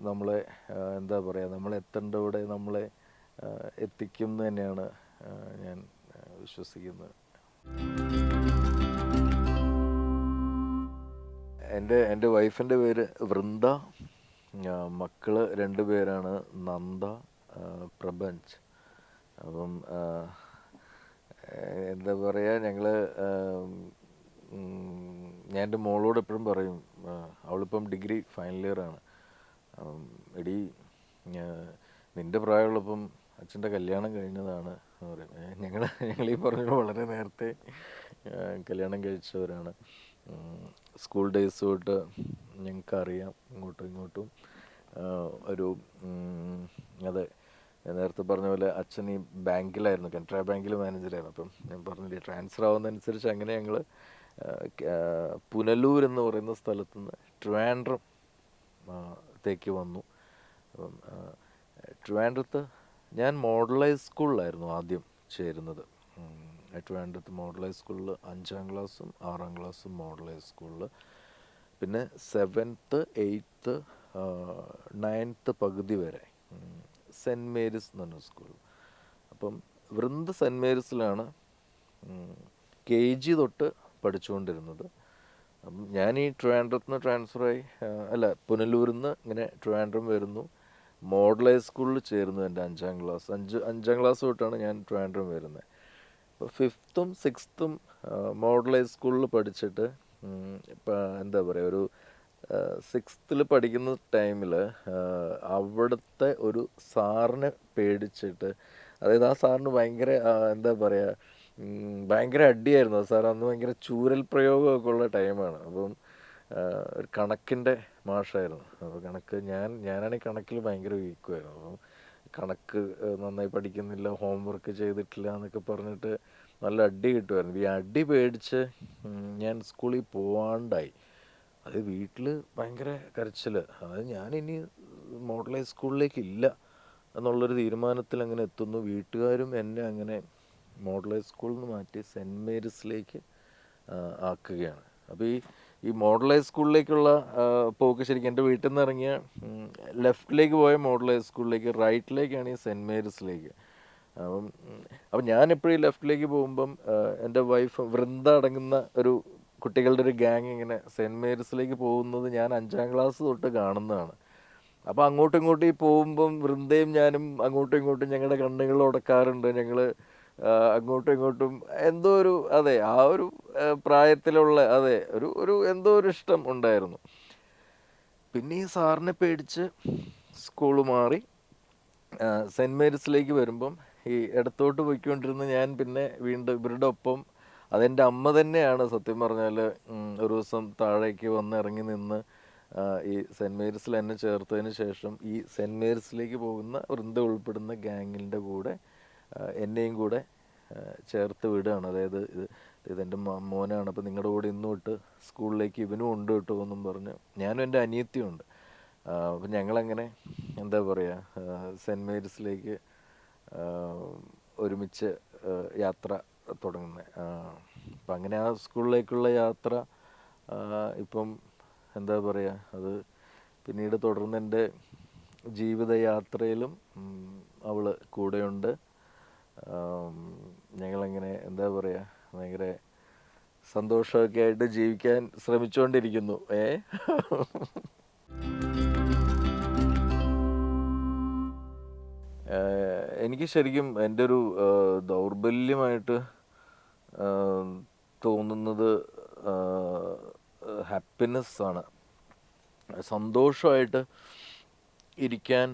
നമ്മളെ എന്താ പറയുക, നമ്മളെത്തേണ്ടവിടെ നമ്മളെ എത്തിക്കും എന്ന് തന്നെയാണ് ഞാൻ വിശ്വസിക്കുന്നത്. എൻ്റെ വൈഫിൻ്റെ പേര് വൃന്ദ. മക്കള് 2 പേരാണ്, നന്ദ, പ്രപഞ്ച്. അപ്പം എന്താ പറയുക, ഞാൻ എൻ്റെ മോളോട് എപ്പോഴും പറയും, അവളിപ്പം ഡിഗ്രി ഫൈനൽ ഇയറാണ്. എടീ, നിൻ്റെ പ്രായമുള്ളപ്പം അച്ഛൻ്റെ കല്യാണം കഴിഞ്ഞതാണ് എന്ന് പറയും. ഞങ്ങളീ പറഞ്ഞ വളരെ നേരത്തെ കല്യാണം കഴിച്ചവരാണ്. സ്കൂൾ ഡേയ്സ് തൊട്ട് ഞങ്ങൾക്കറിയാം ഇങ്ങോട്ടും ഇങ്ങോട്ടും. ഒരു അതെ, ഞാൻ നേരത്തെ പറഞ്ഞ പോലെ അച്ഛൻ ഈ ബാങ്കിലായിരുന്നു, കനറ ബാങ്കിൽ മാനേജറായിരുന്നു. അപ്പം ഞാൻ പറഞ്ഞില്ലേ, ട്രാൻസ്ഫർ ആവുന്നതനുസരിച്ച് അങ്ങനെ ഞങ്ങൾ പുനലൂർ എന്ന് പറയുന്ന സ്ഥലത്തുനിന്ന് ട്രിവാൻഡ്രം ത്തേക്ക് വന്നു. അപ്പം ട്രിവാൻഡ്രത്ത് ഞാൻ മോഡൽ ഹൈ സ്കൂളിലായിരുന്നു ആദ്യം ചേരുന്നത്. ട്രിവാൻഡ്രത്ത് മോഡൽ ഹൈ സ്കൂളിൽ 5ാം ക്ലാസ്സും 6ാം ക്ലാസ്സും മോഡൽ ഹൈ സ്കൂളിൽ, പിന്നെ 7th 8th 9th പകുതി വരെ സെൻറ്റ് മേരീസ് എന്ന് പറഞ്ഞ സ്കൂൾ. അപ്പം വൃന്ദ സെൻറ്റ് മേരീസിലാണ് KG തൊട്ട് പഠിച്ചുകൊണ്ടിരുന്നത്. അപ്പം ഞാൻ ഈ ട്രിവാൻഡ്രത്ത് നിന്ന് ട്രാൻസ്ഫറായി, പുനലൂരിൽ നിന്ന് ഇങ്ങനെ ട്രിവാൻഡ്രം വരുന്നു, മോഡൽ ഹൈ സ്കൂളിൽ ചേർന്നു. എൻ്റെ 5ാം ക്ലാസ് തൊട്ടാണ് ഞാൻ ട്രിവാൻഡ്രം വരുന്നത്. അപ്പോൾ 5th 6th മോഡൽ ഹൈ സ്കൂളിൽ പഠിച്ചിട്ട് ഇപ്പം എന്താ പറയുക, ഒരു 6th പഠിക്കുന്ന ടൈമിൽ അവിടുത്തെ ഒരു സാറിനെ പേടിച്ചിട്ട്, അതായത് ആ സാറിന് ഭയങ്കര എന്താ പറയുക, ഭയങ്കര അടിയായിരുന്നു ആ സാർ. അന്ന് ഭയങ്കര ചൂരൽ പ്രയോഗമൊക്കെ ഉള്ള ടൈമാണ്. അപ്പം ഒരു കണക്കിൻ്റെ മാഷായിരുന്നു. അപ്പോൾ ഞാനാണെങ്കിൽ കണക്കിൽ ഭയങ്കര വീക്കുമായിരുന്നു. അപ്പം കണക്ക് നന്നായി പഠിക്കുന്നില്ല, ഹോംവർക്ക് ചെയ്തിട്ടില്ല എന്നൊക്കെ പറഞ്ഞിട്ട് നല്ല അടി കിട്ടുമായിരുന്നു. ഈ അടി പേടിച്ച് ഞാൻ സ്കൂളിൽ പോവാണ്ടായി. അത് വീട്ടിൽ ഭയങ്കര കരച്ചിൽ. അതായത് ഞാനിനി മോഡൽ ഹൈ സ്കൂളിലേക്കില്ല എന്നുള്ളൊരു തീരുമാനത്തിൽ അങ്ങനെ എത്തുന്നു. വീട്ടുകാരും എന്നെ അങ്ങനെ മോഡൽ ഹൈ സ്കൂളിൽ നിന്ന് മാറ്റി സെൻറ്റ് മേരീസിലേക്ക് ആക്കുകയാണ്. അപ്പോൾ ഈ മോഡൽ ഹൈ സ്കൂളിലേക്കുള്ള പോക്ക് ശരിക്കും എൻ്റെ വീട്ടിൽ നിന്ന് ഇറങ്ങിയ ലെഫ്റ്റിലേക്ക് പോയ മോഡൽ ഹൈ സ്കൂളിലേക്ക്, റൈറ്റിലേക്കാണ് ഈ സെൻറ്റ് മേരീസിലേക്ക്. അപ്പം ഞാനെപ്പോഴും ഈ ലെഫ്റ്റിലേക്ക് പോകുമ്പം എൻ്റെ വൈഫ് വൃന്ദ അടങ്ങുന്ന ഒരു കുട്ടികളുടെ ഒരു ഗ്യാങ് ഇങ്ങനെ സെൻറ്റ് മേരീസിലേക്ക് പോകുന്നത് ഞാൻ 5ാം ക്ലാസ് തൊട്ട് കാണുന്നതാണ്. അപ്പോൾ അങ്ങോട്ടും ഇങ്ങോട്ടും ഈ പോകുമ്പം വൃന്ദയും ഞാനും അങ്ങോട്ടും ഇങ്ങോട്ടും ഞങ്ങളുടെ കണ്ണുകൾ ഉടക്കാറുണ്ട്. ഞങ്ങൾ അങ്ങോട്ടും ഇങ്ങോട്ടും എന്തോ ഒരു, അതെ, ആ ഒരു പ്രായത്തിലുള്ള അതെ ഒരു എന്തോ ഒരു ഇഷ്ടം ഉണ്ടായിരുന്നു. പിന്നെ ഈ സാറിനെ പേടിച്ച് സ്കൂള് മാറി സെൻറ് മേരീസിലേക്ക് വരുമ്പം ഈ ഇടത്തോട്ട് പോയിക്കൊണ്ടിരുന്ന ഞാൻ പിന്നെ വീണ്ടും ഇവരുടെ ഒപ്പം, അതെൻ്റെ അമ്മ തന്നെയാണ് സത്യം പറഞ്ഞാൽ ഒരു ദിവസം താഴേക്ക് വന്ന് ഇറങ്ങി നിന്ന് ഈ സെൻറ് മേരീസിൽ എന്നെ ചേർത്തതിന് ശേഷം ഈ സെൻറ് മേരീസിലേക്ക് പോകുന്ന വൃന്ദ ഉൾപ്പെടുന്ന ഗ്യാങ്ങിൻ്റെ കൂടെ എന്നെയും കൂടെ ചേർത്ത് വിടുകയാണ്. അതായത് ഇതെൻ്റെ മോനാണ്, അപ്പോൾ നിങ്ങളുടെ കൂടെ ഇന്ന് തൊട്ട് സ്കൂളിലേക്ക് ഇവനും ഉണ്ട് കേട്ടോ എന്നും പറഞ്ഞ് ഞാനും എൻ്റെ അനിയത്തിയും ഉണ്ട്. അപ്പം ഞങ്ങളങ്ങനെ എന്താ പറയുക സെൻറ് മേരീസിലേക്ക് ഒരുമിച്ച് യാത്ര തുടങ്ങുന്നത്. അപ്പം അങ്ങനെ ആ സ്കൂളിലേക്കുള്ള യാത്ര ഇപ്പം എന്താ പറയുക, അത് പിന്നീട് തുടർന്ന് എൻ്റെ ജീവിതയാത്രയിലും അവൾ കൂടെയുണ്ട്. ഞങ്ങളങ്ങനെ എന്താ പറയുക ഭയങ്കര സന്തോഷമൊക്കെ ആയിട്ട് ജീവിക്കാൻ ശ്രമിച്ചുകൊണ്ടിരിക്കുന്നു. എനിക്ക് ശരിക്കും എൻ്റെ ഒരു ദൗർബല്യമായിട്ട് തോന്നുന്നത് ഹാപ്പിനെസ് ആണ്. സന്തോഷമായിട്ട് ഇരിക്കാൻ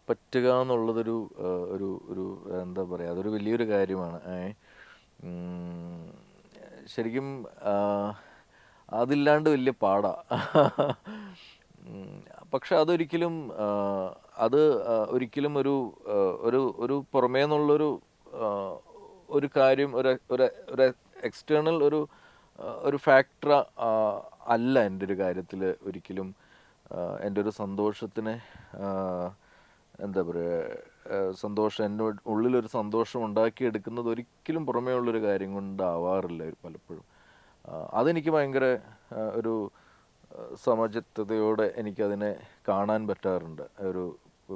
പറ്റുക എന്നുള്ളതൊരു ഒരു ഒരു എന്താ പറയുക, അതൊരു വലിയൊരു കാര്യമാണ്. ശരിക്കും അതില്ലാണ്ട് വലിയ പാടാ. പക്ഷെ അതൊരിക്കലും അത് ഒരിക്കലും ഒരു ഒരു ഒരു പുറമേ നിന്നുള്ളൊരു ഒരു കാര്യം, ഒരു എക്സ്റ്റേണൽ ഒരു ഫാക്ടർ അല്ല എൻ്റെ ഒരു കാര്യത്തിൽ ഒരിക്കലും എൻ്റെ ഒരു സന്തോഷത്തിനെ എന്താ പറയുക സന്തോഷം എൻ്റെ ഉള്ളിലൊരു സന്തോഷം ഉണ്ടാക്കിയെടുക്കുന്നത് ഒരിക്കലും പുറമേ ഉള്ളൊരു കാര്യം കൊണ്ടാവാറില്ല പലപ്പോഴും. അതെനിക്ക് ഭയങ്കര ഒരു സമചിത്തതയോടെ എനിക്കതിനെ കാണാൻ പറ്റാറുണ്ട്. ഒരു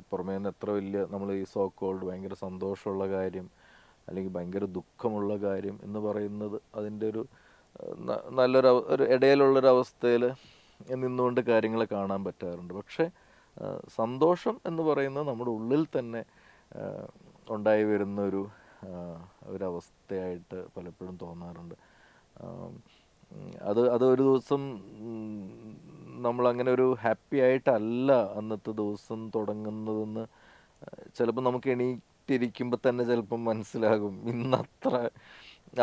പുറമേ നിന്ന് എത്ര വലിയ നമ്മൾ ഈ സോ കോൾഡ് ഭയങ്കര സന്തോഷമുള്ള കാര്യം അല്ലെങ്കിൽ ഭയങ്കര ദുഃഖമുള്ള കാര്യം എന്ന് പറയുന്നത് അതിൻ്റെ ഒരു ഒരു ഇടയിലുള്ളൊരവസ്ഥയിൽ നിന്നുകൊണ്ട് കാര്യങ്ങളെ കാണാൻ പറ്റാറുണ്ട്. പക്ഷേ സന്തോഷം എന്ന് പറയുന്നത് നമ്മുടെ ഉള്ളിൽ തന്നെ ഉണ്ടായി വരുന്ന ഒരവസ്ഥയായിട്ട് പലപ്പോഴും തോന്നാറുണ്ട്. അതൊരു ദിവസം നമ്മളങ്ങനെ ഒരു ഹാപ്പി ആയിട്ടല്ല അന്നത്തെ ദിവസം തുടങ്ങുന്നതെന്ന് ചിലപ്പോൾ നമുക്ക് എണീറ്റിരിക്കുമ്പോൾ തന്നെ ചിലപ്പം മനസ്സിലാകും, ഇന്നത്ര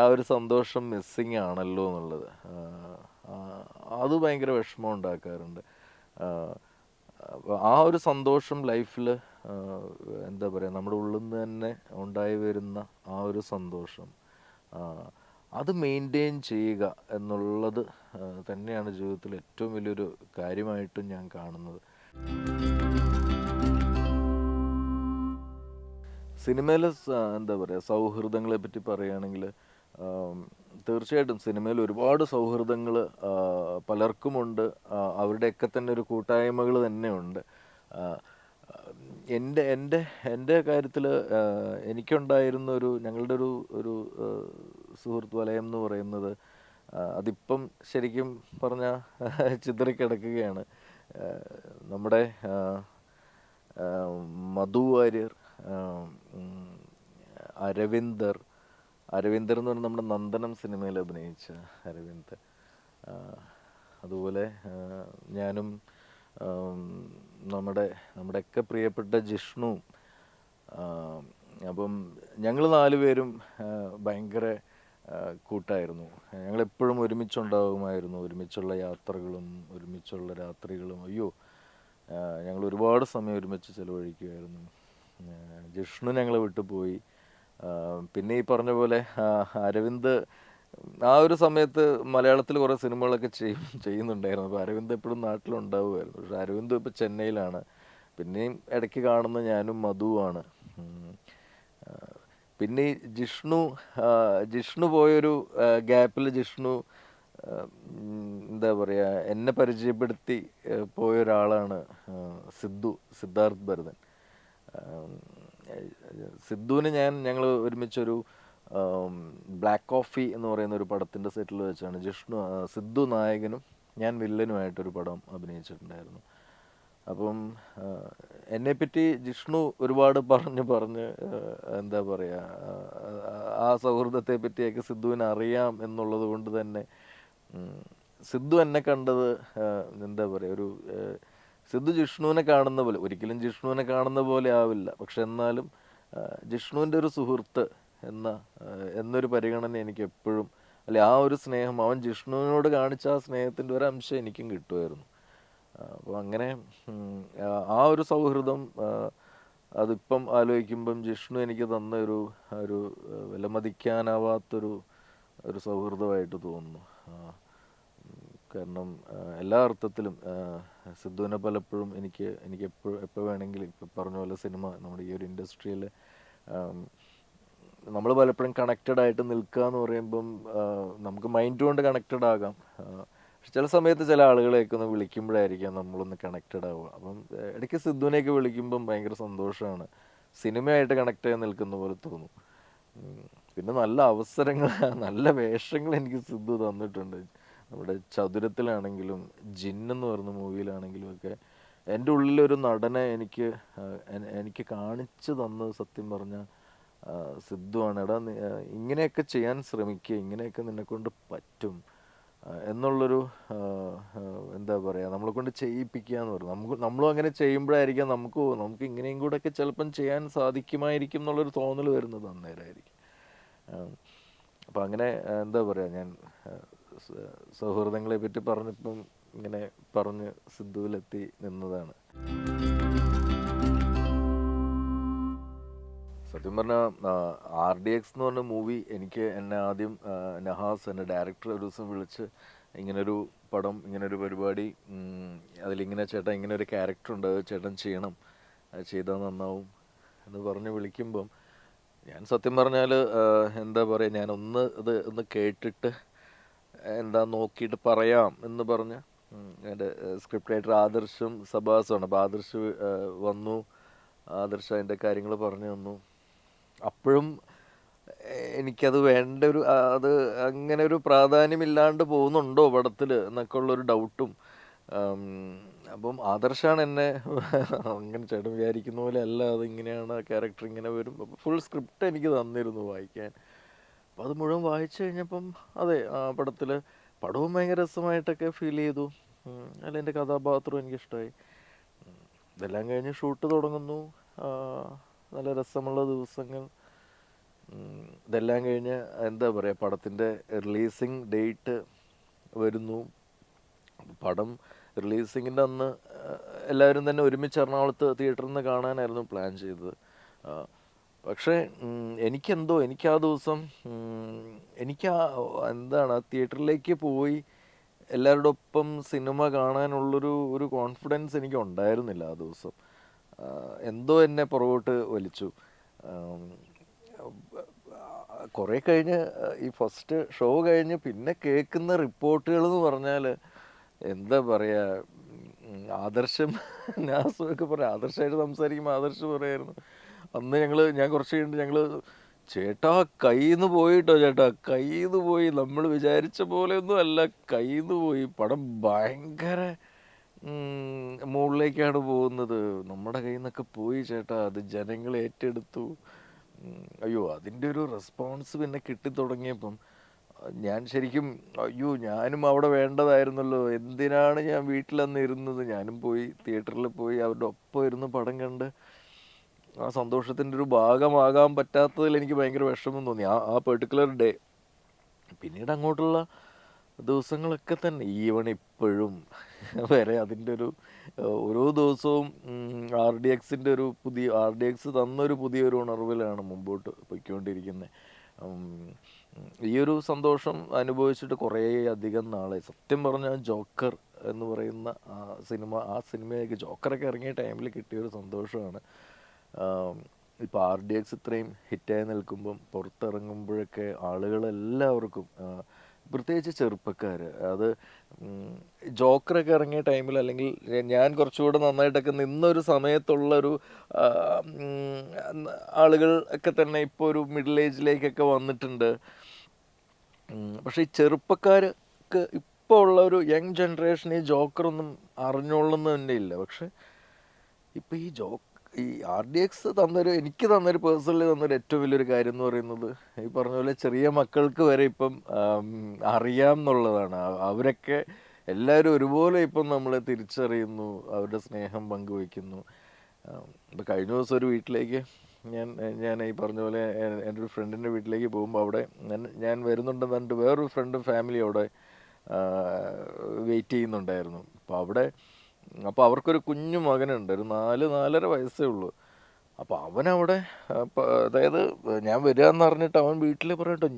ആ ഒരു സന്തോഷം മിസ്സിങ് ആണല്ലോ എന്നുള്ളത്. അത് ഭയങ്കര വിഷമം ഉണ്ടാക്കാറുണ്ട്. ആ ഒരു സന്തോഷം ലൈഫിൽ എന്താ പറയുക നമ്മുടെ ഉള്ളിൽ നിന്ന് തന്നെ ഉണ്ടായി വരുന്ന ആ ഒരു സന്തോഷം അത് മെയിൻറ്റെയിൻ ചെയ്യുക എന്നുള്ളത് തന്നെയാണ് ജീവിതത്തിൽ ഏറ്റവും വലിയൊരു കാര്യമായിട്ടും ഞാൻ കാണുന്നത്. സിനിമയിൽ എന്താ പറയുക സൗഹൃദങ്ങളെ പറ്റി പറയുകയാണെങ്കിൽ തീർച്ചയായിട്ടും സിനിമയിൽ ഒരുപാട് സൗഹൃദങ്ങൾ പലർക്കുമുണ്ട്. അവരുടെയൊക്കെ തന്നെ ഒരു കൂട്ടായ്മകൾ തന്നെയുണ്ട്. എൻ്റെ കാര്യത്തിൽ എനിക്കുണ്ടായിരുന്ന ഞങ്ങളുടെ ഒരു സുഹൃത്ത് വലയം എന്ന് പറയുന്നത് അതിപ്പം ശരിക്കും പറഞ്ഞാൽ ചിതറിക്കിടക്കുകയാണ്. നമ്മുടെ മധു വാര്യർ, അരവിന്ദർ എന്ന് പറഞ്ഞാൽ നമ്മുടെ നന്ദനം സിനിമയിൽ അഭിനയിച്ച അരവിന്ദ്, അതുപോലെ ഞാനും നമ്മുടെയൊക്കെ പ്രിയപ്പെട്ട ജിഷ്ണു. അപ്പം ഞങ്ങൾ 4 പേരും ഭയങ്കര കൂട്ടായിരുന്നു. ഞങ്ങളെപ്പോഴും ഒരുമിച്ചുണ്ടാകുമായിരുന്നു. ഒരുമിച്ചുള്ള യാത്രകളും ഒരുമിച്ചുള്ള രാത്രികളും. അയ്യോ, ഞങ്ങൾ ഒരുപാട് സമയം ഒരുമിച്ച് ചിലവഴിക്കുമായിരുന്നു. ജിഷ്ണു ഞങ്ങളെ വിട്ടു പോയി. പിന്നെ ഈ പറഞ്ഞ പോലെ അരവിന്ദ് ആ ഒരു സമയത്ത് മലയാളത്തിൽ കുറേ സിനിമകളൊക്കെ ചെയ്യുന്നുണ്ടായിരുന്നു. അപ്പോൾ അരവിന്ദ് എപ്പോഴും നാട്ടിലുണ്ടാവുമായിരുന്നു. പക്ഷെ അരവിന്ദ് ഇപ്പോൾ ചെന്നൈയിലാണ്. പിന്നെയും ഇടയ്ക്ക് കാണുന്ന ഞാനും മധുവാണ്. പിന്നെ ഈ ജിഷ്ണു പോയൊരു ഗ്യാപ്പിൽ ജിഷ്ണു എന്താ പറയുക എന്നെ പരിചയപ്പെടുത്തി പോയൊരാളാണ് സിദ്ധാർത്ഥ് ഭരതൻ. സിദ്ധുവിന് ഞങ്ങൾ ഒരുമിച്ചൊരു ബ്ലാക്ക് കോഫി എന്ന് പറയുന്ന ഒരു പടത്തിൻ്റെ സെറ്റിൽ വെച്ചാണ് സിദ്ധു നായകനും ഞാൻ വില്ലനുമായിട്ടൊരു പടം അഭിനയിച്ചിട്ടുണ്ടായിരുന്നു. അപ്പം എന്നെപ്പറ്റി ജിഷ്ണു ഒരുപാട് പറഞ്ഞ് എന്താ പറയുക, ആ സൗഹൃദത്തെ പറ്റിയൊക്കെ സിദ്ധുവിന് അറിയാം എന്നുള്ളത് കൊണ്ട് തന്നെ സിദ്ധു എന്നെ കണ്ടത് എന്താ പറയുക, ഒരു സിദ്ധു ജിഷ്ണുവിനെ കാണുന്ന പോലെ, ഒരിക്കലും ജിഷ്ണുവിനെ കാണുന്ന പോലെ ആവില്ല, പക്ഷെ എന്നാലും ജിഷ്ണുവിൻ്റെ ഒരു സുഹൃത്ത് എന്നൊരു പരിഗണന എനിക്ക് എപ്പോഴും, അല്ലെ ആ ഒരു സ്നേഹം, അവൻ ജിഷ്ണുവിനോട് കാണിച്ച ആ സ്നേഹത്തിൻ്റെ ഒരു അംശം എനിക്കും കിട്ടുമായിരുന്നു. അപ്പോൾ അങ്ങനെ ആ ഒരു സൗഹൃദം അതിപ്പം ആലോചിക്കുമ്പം ജിഷ്ണു എനിക്ക് തന്ന ഒരു വിലമതിക്കാനാവാത്തൊരു സൗഹൃദമായിട്ട് തോന്നുന്നു. കാരണം എല്ലാ അർത്ഥത്തിലും സിദ്ധുവിനെ പലപ്പോഴും എനിക്ക് എപ്പോൾ വേണമെങ്കിലും ഇപ്പം പറഞ്ഞ പോലെ സിനിമ നമ്മുടെ ഈ ഒരു ഇൻഡസ്ട്രിയിൽ നമ്മൾ പലപ്പോഴും കണക്റ്റഡ് ആയിട്ട് നിൽക്കുക എന്ന് പറയുമ്പം നമുക്ക് മൈൻഡ് കൊണ്ട് കണക്റ്റഡ് ആകാം. പക്ഷെ ചില സമയത്ത് ചില ആളുകളെയൊക്കെ ഒന്ന് വിളിക്കുമ്പോഴായിരിക്കാം നമ്മളൊന്ന് കണക്റ്റഡ് ആവുക. അപ്പം ഇടയ്ക്ക് സിദ്ധുവിനെയൊക്കെ വിളിക്കുമ്പം ഭയങ്കര സന്തോഷമാണ്, സിനിമയായിട്ട് കണക്ട് ചെയ്ത് നിൽക്കുന്ന പോലെ തോന്നും. പിന്നെ നല്ല അവസരങ്ങൾ, നല്ല വേഷങ്ങൾ എനിക്ക് സിദ്ധു തന്നിട്ടുണ്ട്. നമ്മുടെ ചതുരത്തിലാണെങ്കിലും ജിന്നെന്ന് പറഞ്ഞ മൂവിയിലാണെങ്കിലും ഒക്കെ എൻ്റെ ഉള്ളിലൊരു നടനെ എനിക്ക് കാണിച്ചു തന്നത് സത്യം പറഞ്ഞാൽ സിദ്ധുവാണ്. എടാ ഇങ്ങനെയൊക്കെ ചെയ്യാൻ ശ്രമിക്കുക, ഇങ്ങനെയൊക്കെ നിന്നെക്കൊണ്ട് പറ്റും എന്നുള്ളൊരു എന്താ പറയുക, നമ്മളെ കൊണ്ട് ചെയ്യിപ്പിക്കുക എന്ന് പറയും. നമ്മളും അങ്ങനെ ചെയ്യുമ്പോഴായിരിക്കാം നമുക്ക് ഇങ്ങനെയും കൂടെ ഒക്കെ ചിലപ്പം ചെയ്യാൻ സാധിക്കുമായിരിക്കും എന്നുള്ളൊരു തോന്നൽ വരുന്നത് അന്നേരമായിരിക്കും. അപ്പം അങ്ങനെ എന്താ പറയുക, ഞാൻ സൗഹൃദങ്ങളെ പറ്റി പറഞ്ഞപ്പം ഇങ്ങനെ പറഞ്ഞ് സിദ്ധുവിലെത്തി നിന്നതാണ്. സത്യം പറഞ്ഞാൽ RDX എന്ന് പറഞ്ഞ മൂവി എന്നെ ആദ്യം നഹാസ്, എൻ്റെ ഡയറക്ടർ, ഒരു ദിവസം വിളിച്ച് ഇങ്ങനൊരു പടം, ഇങ്ങനൊരു പരിപാടി, അതിലിങ്ങനെ ചേട്ടൻ ഇങ്ങനെ ഒരു ക്യാരക്ടറുണ്ട്, അത് ചേട്ടൻ ചെയ്യണം, അത് ചെയ്താൽ നന്നാവും എന്ന് പറഞ്ഞ് വിളിക്കുമ്പം ഞാൻ സത്യം പറഞ്ഞാൽ എന്താ പറയുക, ഒന്ന് കേട്ടിട്ട് എന്താ നോക്കിയിട്ട് പറയാം എന്ന് പറഞ്ഞ് എൻ്റെ സ്ക്രിപ്റ്റ് റൈറ്റർ ആദർശും സബാസുമാണ്. അപ്പോൾ ആദർശ് വന്നു, ആദർശ് അതിൻ്റെ കാര്യങ്ങൾ പറഞ്ഞു തന്നു. അപ്പോഴും എനിക്കത് അത് അങ്ങനെ ഒരു പ്രാധാന്യമില്ലാണ്ട് പോകുന്നുണ്ടോ പടത്തിൽ എന്നൊക്കെ ഉള്ളൊരു ഡൗട്ടും. അപ്പം ആദർശാണ് എന്നെ അങ്ങനെ ചേട്ടൻ വിചാരിക്കുന്ന പോലെ അല്ല, അതിങ്ങനെയാണ്, ക്യാരക്ടർ ഇങ്ങനെ വരും. അപ്പോൾ ഫുൾ സ്ക്രിപ്റ്റ് എനിക്ക് തന്നിരുന്നു വായിക്കാൻ. അപ്പോൾ അത് മുഴുവൻ വായിച്ചു കഴിഞ്ഞപ്പം അതെ, ആ പടവും ഭയങ്കര രസമായിട്ടൊക്കെ ഫീൽ ചെയ്തു. അല്ല, എൻ്റെ കഥാപാത്രവും എനിക്കിഷ്ടമായി. ഇതെല്ലാം കഴിഞ്ഞ് ഷൂട്ട് തുടങ്ങുന്നു, നല്ല രസമുള്ള ദിവസങ്ങൾ. ഇതെല്ലാം കഴിഞ്ഞ് എന്താ പറയുക, പടത്തിൻ്റെ റിലീസിങ് ഡേറ്റ് വരുന്നു. പടം റിലീസിങ്ങിൻ്റെ അന്ന് എല്ലാവരും തന്നെ ഒരുമിച്ച് എറണാകുളത്ത് തിയേറ്ററിൽ നിന്ന് കാണാനായിരുന്നു പ്ലാൻ ചെയ്തത്. പക്ഷേ എനിക്ക് ആ ദിവസം എന്താണ്, ആ തിയേറ്ററിലേക്ക് പോയി എല്ലാവരുടെ ഒപ്പം സിനിമ കാണാനുള്ളൊരു കോൺഫിഡൻസ് എനിക്ക് ഉണ്ടായിരുന്നില്ല ആ ദിവസം. എന്തോ എന്നെ പുറകോട്ട് വലിച്ചു. കുറേ കഴിഞ്ഞ് ഈ ഫസ്റ്റ് ഷോ കഴിഞ്ഞ് പിന്നെ കേൾക്കുന്ന റിപ്പോർട്ടുകൾ എന്ന് പറഞ്ഞാൽ എന്താ പറയുക, ആദർശം നാസുമൊക്കെ പറയാം, ആദർശമായിട്ട് സംസാരിക്കുമ്പോൾ ആദർശ് പറയായിരുന്നു അന്ന് ഞാൻ കുറച്ച് കഴിഞ്ഞിട്ട് ചേട്ടാ കയ്യിൽ പോയിട്ടോ, ചേട്ടാ കയ്യിൽ പോയി, നമ്മൾ വിചാരിച്ച പോലെയൊന്നും അല്ല, കയ്യിൽ പോയി, പടം ഭയങ്കര മുകളിലേക്കാണ് പോകുന്നത്, നമ്മുടെ കയ്യിൽ നിന്നൊക്കെ പോയി ചേട്ടാ, അത് ജനങ്ങൾ ഏറ്റെടുത്തു. അയ്യോ, അതിൻ്റെ ഒരു റെസ്പോൺസ് പിന്നെ കിട്ടിത്തുടങ്ങിയപ്പം ഞാൻ ശരിക്കും ഞാനും അവിടെ വേണ്ടതായിരുന്നല്ലോ, എന്തിനാണ് ഞാൻ വീട്ടിലന്ന് ഇരുന്നത്, ഞാനും പോയി തിയേറ്ററിൽ പോയി അവരുടെ ഒപ്പം ഇരുന്ന് പടം കണ്ട് ആ സന്തോഷത്തിൻ്റെ ഒരു ഭാഗമാകാൻ പറ്റാത്തതിൽ എനിക്ക് ഭയങ്കര വിഷമം തോന്നി ആ പെർട്ടിക്കുലർ ഡേ. പിന്നീട് അങ്ങോട്ടുള്ള ദിവസങ്ങളൊക്കെ തന്നെ ഈവൺ ഇപ്പോഴും വരെ അതിൻ്റെ ഓരോ ദിവസവും RDXൻ്റെ RDX തന്നൊരു പുതിയൊരു ഉണർവിലാണ് മുമ്പോട്ട് പോയിക്കൊണ്ടിരിക്കുന്നത്. ഈ ഒരു സന്തോഷം അനുഭവിച്ചിട്ട് കുറേ അധികം നാളെ, സത്യം പറഞ്ഞാൽ ജോക്കർ എന്ന് പറയുന്ന ആ സിനിമയൊക്കെ, ജോക്കറൊക്കെ ഇറങ്ങിയ ടൈമിൽ കിട്ടിയൊരു സന്തോഷമാണ്. ഇപ്പോൾ RDX ഇത്രയും ഹിറ്റായി നിൽക്കുമ്പം പുറത്തിറങ്ങുമ്പോഴൊക്കെ ആളുകളെല്ലാവർക്കും, പ്രത്യേകിച്ച് ചെറുപ്പക്കാർ, അത് ജോക്കറൊക്കെ ഇറങ്ങിയ ടൈമിൽ, അല്ലെങ്കിൽ ഞാൻ കുറച്ചുകൂടെ നന്നായിട്ടൊക്കെ നിന്നൊരു സമയത്തുള്ളൊരു ആളുകൾ ഒക്കെ തന്നെ ഇപ്പോൾ ഒരു മിഡിൽ ഏജിലേക്കൊക്കെ വന്നിട്ടുണ്ട്. പക്ഷേ ഈ ചെറുപ്പക്കാർക്ക് ഇപ്പോൾ ഉള്ള ഒരു യങ് ജനറേഷൻ ഈ ജോക്കറൊന്നും അറിഞ്ഞോളണമെന്ന് തന്നെ ഇല്ല. പക്ഷെ ഇപ്പം ഈ RDX എനിക്ക് തന്നൊരു പേഴ്സണലി തന്നൊരു ഏറ്റവും വലിയൊരു കാര്യം എന്ന് പറയുന്നത്, ഈ പറഞ്ഞ പോലെ ചെറിയ മക്കൾക്ക് വരെ ഇപ്പം അറിയാം എന്നുള്ളതാണ്. അവരൊക്കെ എല്ലാവരും ഒരുപോലെ ഇപ്പം നമ്മളെ തിരിച്ചറിയുന്നു, അവരുടെ സ്നേഹം പങ്കുവയ്ക്കുന്നു. ഇപ്പം കഴിഞ്ഞ ദിവസം ഒരു വീട്ടിലേക്ക് ഞാൻ ഈ പറഞ്ഞ പോലെ എൻ്റെ ഒരു ഫ്രണ്ടിൻ്റെ വീട്ടിലേക്ക് പോകുമ്പോൾ അവിടെ ഞാൻ വരുന്നുണ്ടെന്ന് പറഞ്ഞിട്ട് വേറൊരു ഫ്രണ്ടും ഫാമിലി അവിടെ വെയിറ്റ് ചെയ്യുന്നുണ്ടായിരുന്നു. അപ്പോൾ അവർക്കൊരു കുഞ്ഞു മകനുണ്ട്, ഒരു 4-4.5 വയസ്സേ ഉള്ളൂ. അപ്പോൾ അവനവിടെ അതായത് ഞാൻ വരിക എന്ന് പറഞ്ഞിട്ട് അവൻ വീട്ടിൽ പറയട്ടോ,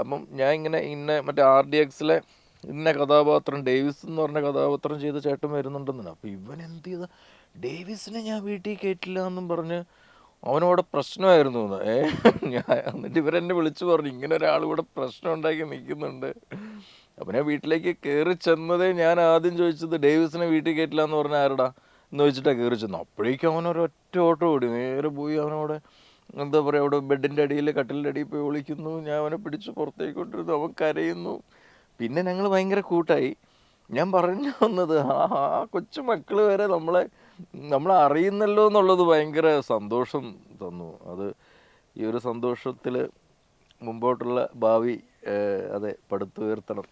അപ്പം ഞാൻ ഇന്ന മറ്റേ RDXലെ ഇന്ന കഥാപാത്രം ഡേവിസ് എന്ന് പറഞ്ഞ കഥാപാത്രം ചെയ്ത ചേട്ടൻ വരുന്നുണ്ടെന്നാണ്. അപ്പോൾ ഇവൻ എന്ത് ചെയ്ത, ഡേവിസിനെ ഞാൻ വീട്ടിൽ കയറ്റില്ല എന്നും പറഞ്ഞ് അവനവിടെ പ്രശ്നമായിരുന്നു എന്ന്. എന്നിട്ട് ഇവരെന്നെ വിളിച്ചു പറഞ്ഞു, ഇങ്ങനെ ഒരാൾ ഇവിടെ പ്രശ്നം ഉണ്ടാക്കി നിൽക്കുന്നുണ്ട്. അപ്പം ഞാൻ വീട്ടിലേക്ക് കയറി ചെന്നതേ ഞാൻ ആദ്യം ചോദിച്ചത്, ഡേവിസിനെ വീട്ടിൽ കയറ്റില്ല എന്ന് പറഞ്ഞാൽ ആരടാ എന്ന് വെച്ചിട്ടാണ് കയറി ചെന്നത്. അപ്പോഴേക്കും അവനൊരൊറ്റ ഓട്ടം ഓടി നേരെ പോയി അവനവിടെ എന്താ പറയുക, അവിടെ ബെഡിൻ്റെ അടിയിൽ കട്ടിലിൻ്റെ അടിയിൽ പോയി വിളിക്കുന്നു. ഞാൻ അവനെ പിടിച്ച് പുറത്തേക്ക് കൊണ്ടിരുന്നു, അവൻ കരയുന്നു. പിന്നെ ഞങ്ങൾ ഭയങ്കര കൂട്ടായി. ഞാൻ പറഞ്ഞു വന്നത്, ആ കൊച്ചു മക്കൾ വരെ നമ്മളെ അറിയുന്നല്ലോ എന്നുള്ളത് ഭയങ്കര സന്തോഷം തന്നു. ഈ ഒരു സന്തോഷത്തിൽ മുമ്പോട്ടുള്ള ഭാവി അതെ പടുത്തുയർത്തണം.